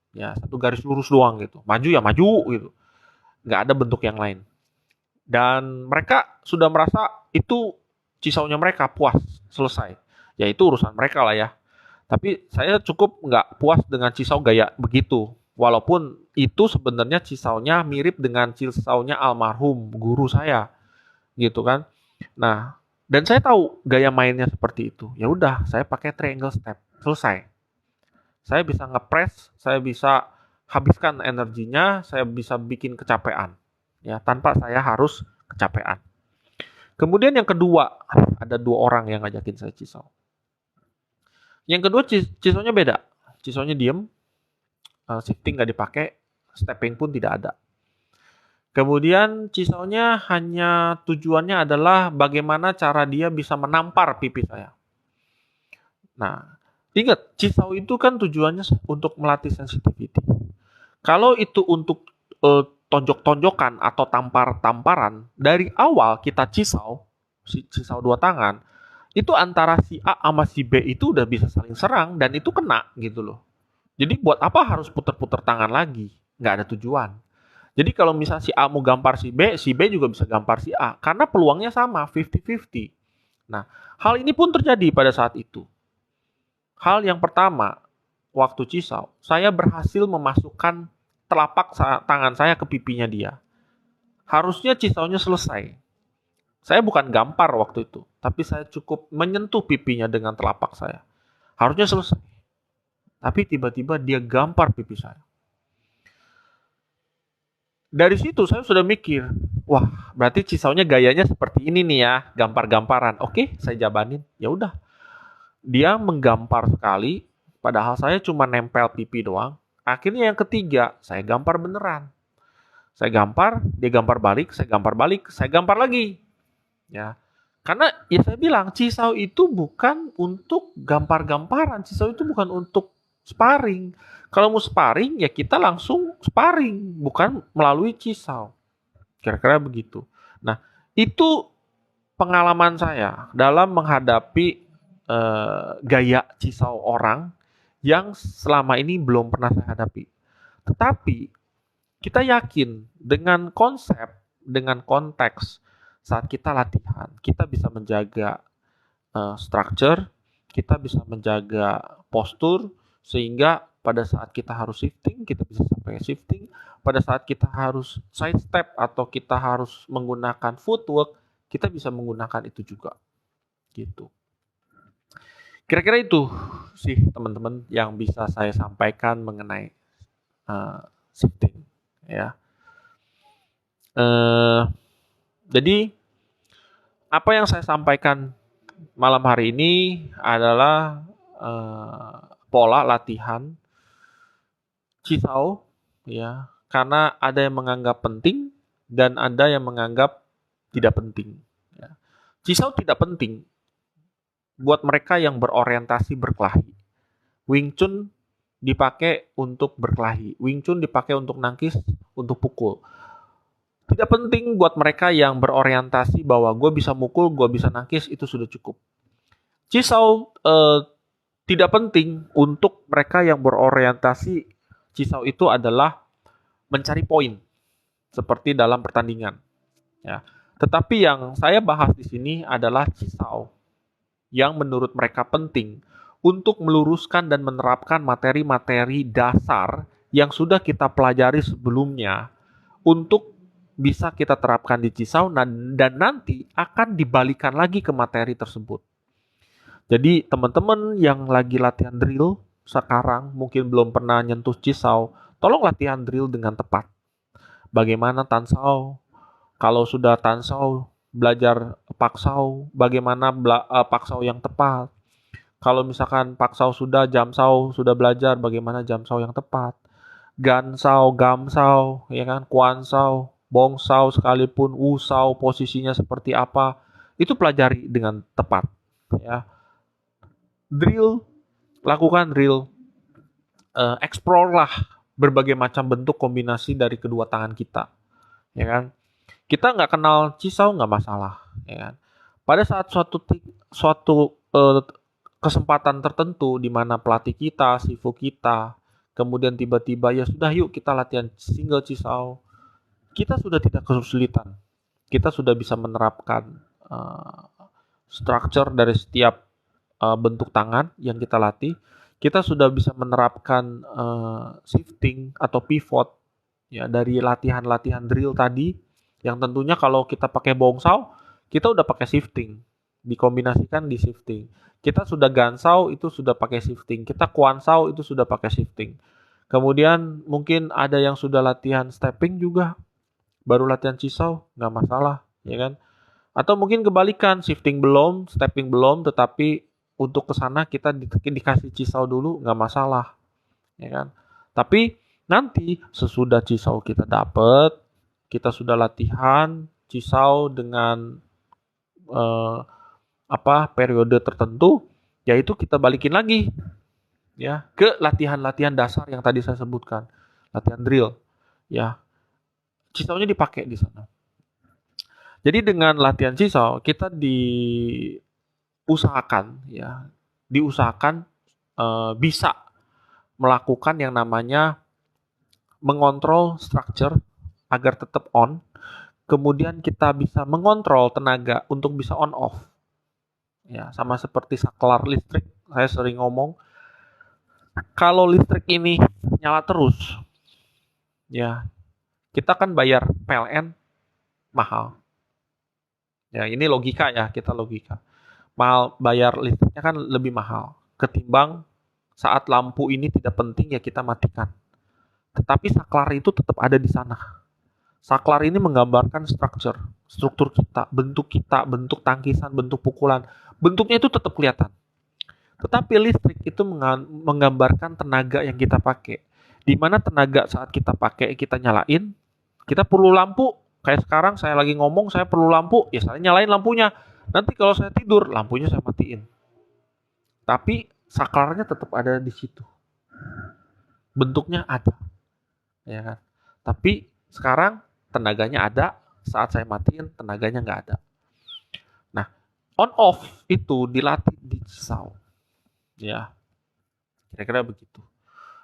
Ya, satu garis lurus doang gitu. Maju ya maju gitu. Nggak ada bentuk yang lain. Dan mereka sudah merasa itu cisaunya mereka puas, selesai. Ya itu urusan mereka lah ya. Tapi saya cukup nggak puas dengan cisau gaya begitu. Walaupun itu sebenarnya cisaunya mirip dengan cisaunya almarhum guru saya, gitu kan. Nah, dan saya tahu gaya mainnya seperti itu. Ya udah, saya pakai triangle step, selesai. Saya bisa ngepres, saya bisa habiskan energinya, saya bisa bikin kecapean. Ya, tanpa saya harus kecapean. Kemudian yang kedua, ada dua orang yang ngajakin saya cisau. Yang kedua cisaunya beda. Cisaunya diem, shifting nggak dipakai, stepping pun tidak ada. Kemudian cisaunya hanya tujuannya adalah bagaimana cara dia bisa menampar pipi saya. Nah, ingat, cisau itu kan tujuannya untuk melatih sensitivity. Kalau itu untuk tonjok-tonjokan atau tampar-tamparan, dari awal kita cisau dua tangan, itu antara si A sama si B itu udah bisa saling serang dan itu kena gitu loh. Jadi buat apa harus puter-puter tangan lagi? Nggak ada tujuan. Jadi kalau misalnya si A mau gampar si B juga bisa gampar si A. Karena peluangnya sama, 50-50. Nah, hal ini pun terjadi pada saat itu. Hal yang pertama, waktu cisau, saya berhasil memasukkan telapak tangan saya ke pipinya dia. Harusnya cisaunya selesai. Saya bukan gampar waktu itu, tapi saya cukup menyentuh pipinya dengan telapak saya. Harusnya selesai. Tapi tiba-tiba dia gampar pipi saya. Dari situ saya sudah mikir, wah berarti cisaunya gayanya seperti ini nih ya, gampar-gamparan. Oke, saya jabanin. Ya udah. Dia menggampar sekali, padahal saya cuma nempel pipi doang. Akhirnya yang ketiga, saya gampar beneran. Saya gampar, dia gampar balik, saya gampar lagi. Ya. Karena ya saya bilang Cisau itu bukan untuk gampar-gamparan, Cisau itu bukan untuk sparring. Kalau mau sparring ya kita langsung sparring, bukan melalui Cisau. Kira-kira begitu. Nah, itu pengalaman saya dalam menghadapi gaya Cisau orang yang selama ini belum pernah saya hadapi. Tetapi kita yakin dengan konsep, dengan konteks saat kita latihan, kita bisa menjaga structure, kita bisa menjaga postur, sehingga pada saat kita harus shifting, kita bisa sampai shifting. Pada saat kita harus side step atau kita harus menggunakan footwork, kita bisa menggunakan itu juga. Gitu. Kira-kira itu sih teman-teman yang bisa saya sampaikan mengenai shifting. Ya. Jadi apa yang saya sampaikan malam hari ini adalah pola latihan Cisau, ya, karena ada yang menganggap penting dan ada yang menganggap tidak penting. Ya. Cisau tidak penting buat mereka yang berorientasi berkelahi. Wing Chun dipakai untuk berkelahi. Wing Chun dipakai untuk nangkis, untuk pukul. Tidak penting buat mereka yang berorientasi bahwa gue bisa mukul, gue bisa nangkis, itu sudah cukup. Cisau tidak penting untuk mereka yang berorientasi. Cisau itu adalah mencari poin, seperti dalam pertandingan. Ya. Tetapi yang saya bahas di sini adalah Cisau yang menurut mereka penting untuk meluruskan dan menerapkan materi-materi dasar yang sudah kita pelajari sebelumnya untuk bisa kita terapkan di Cisau dan nanti akan dibalikan lagi ke materi tersebut. Jadi teman-teman yang lagi latihan drill sekarang mungkin belum pernah nyentuh Cisau, tolong latihan drill dengan tepat. Bagaimana tansau? Kalau sudah tansau, belajar paksau, bagaimana paksau yang tepat. Kalau misalkan paksau sudah, jamsau sudah belajar bagaimana jamsau yang tepat. Gansau, gamsau, ya kan, kuansau, bongsau sekalipun, usau posisinya seperti apa, itu pelajari dengan tepat, ya. Drill, lakukan drill, explore lah berbagai macam bentuk kombinasi dari kedua tangan kita, ya kan. Kita nggak kenal Cisau nggak masalah, ya kan. Pada saat suatu kesempatan tertentu di mana pelatih kita, sifu kita, kemudian tiba-tiba ya sudah yuk kita latihan single Cisau, kita sudah tidak kesulitan, kita sudah bisa menerapkan structure dari setiap bentuk tangan yang kita latih, kita sudah bisa menerapkan shifting atau pivot ya dari latihan-latihan drill tadi. Yang tentunya kalau kita pakai bongsau, kita udah pakai shifting, dikombinasikan di shifting. Kita sudah gansau, itu sudah pakai shifting. Kita kuansau, itu sudah pakai shifting. Kemudian mungkin ada yang sudah latihan stepping juga, baru latihan Cisau, nggak masalah, ya kan? Atau mungkin kebalikan, shifting belum, stepping belum, tetapi untuk ke sana kita dikasih Cisau dulu, nggak masalah, ya kan? Tapi nanti sesudah Cisau kita dapet, kita sudah latihan Cisau dengan periode tertentu, yaitu kita balikin lagi ya ke latihan-latihan dasar yang tadi saya sebutkan, latihan drill, ya. Cisaunya dipakai di sana. Jadi dengan latihan Cisau kita diusahakan bisa melakukan yang namanya mengontrol structure agar tetap on, kemudian kita bisa mengontrol tenaga untuk bisa on off. Ya, sama seperti saklar listrik, saya sering ngomong, kalau listrik ini nyala terus, ya, kita kan bayar PLN mahal. Ya, ini logika ya, kita logika. Mahal, bayar listriknya kan lebih mahal ketimbang saat lampu ini tidak penting ya kita matikan. Tetapi saklar itu tetap ada di sana. Saklar ini menggambarkan struktur kita, bentuk tangkisan, bentuk pukulan. Bentuknya itu tetap kelihatan. Tetapi listrik itu menggambarkan tenaga yang kita pakai. Di mana tenaga saat kita pakai, kita nyalain, Kita perlu lampu, kayak sekarang saya lagi ngomong, saya perlu lampu, ya saya nyalain lampunya. Nanti kalau saya tidur, lampunya saya matiin. Tapi saklarnya tetap ada di situ. Bentuknya ada, ya kan? Tapi sekarang tenaganya ada, saat saya matiin tenaganya nggak ada. Nah, on off itu dilatih di Cisau. Ya, kira-kira begitu.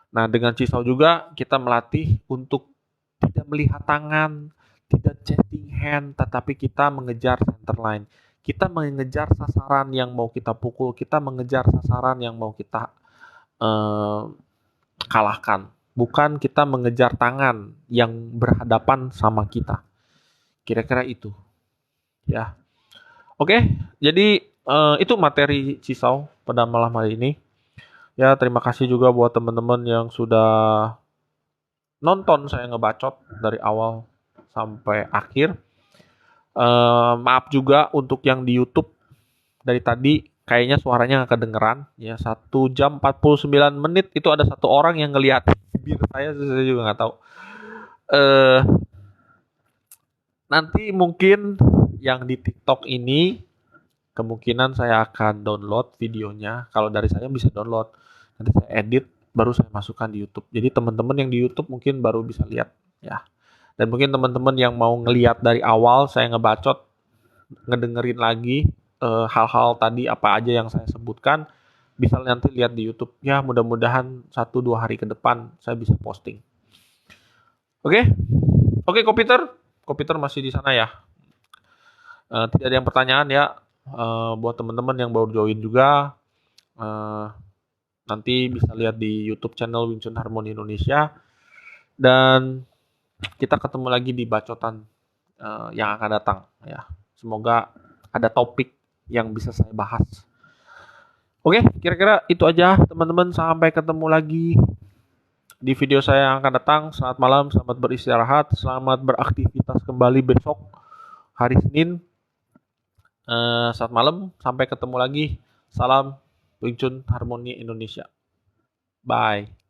Nah, dengan Cisau juga kita melatih untuk tidak melihat tangan, tidak chasing hand, tetapi kita mengejar center line. Kita mengejar sasaran yang mau kita pukul, kita mengejar sasaran yang mau kita eh, kalahkan. Bukan kita mengejar tangan yang berhadapan sama kita. Kira-kira itu. Ya. Oke, jadi itu materi Cisau pada malam hari ini. Ya, terima kasih juga buat teman-teman yang sudah nonton saya ngebacot dari awal sampai akhir. Maaf juga untuk yang di YouTube dari tadi kayaknya suaranya nggak kedengeran. Ya, 1 jam 49 menit itu ada satu orang yang ngelihat bibir saya juga nggak tahu. Eh, Nanti mungkin yang di TikTok ini kemungkinan saya akan download videonya. Kalau dari saya bisa download. Nanti saya edit, baru saya masukkan di YouTube. Jadi teman-teman yang di YouTube mungkin baru bisa lihat ya. Dan mungkin teman-teman yang mau ngelihat dari awal saya ngebacot, ngedengerin lagi hal-hal tadi apa aja yang saya sebutkan, bisa nanti lihat di YouTube. Ya mudah-mudahan 1-2 hari ke depan saya bisa posting. Oke, oke komputer, komputer masih di sana ya. Tidak ada yang pertanyaan ya. Buat teman-teman yang baru join juga, nanti bisa lihat di YouTube channel Wing Chun Harmony Indonesia. Dan kita ketemu lagi di bacotan yang akan datang ya. Semoga ada topik yang bisa saya bahas. Oke, kira-kira itu aja teman-teman. Sampai ketemu lagi di video saya yang akan datang. Selamat malam, selamat beristirahat, selamat beraktivitas kembali besok hari Senin. Selamat malam, sampai ketemu lagi. Salam Wing Chun Harmony Indonesia. Bye.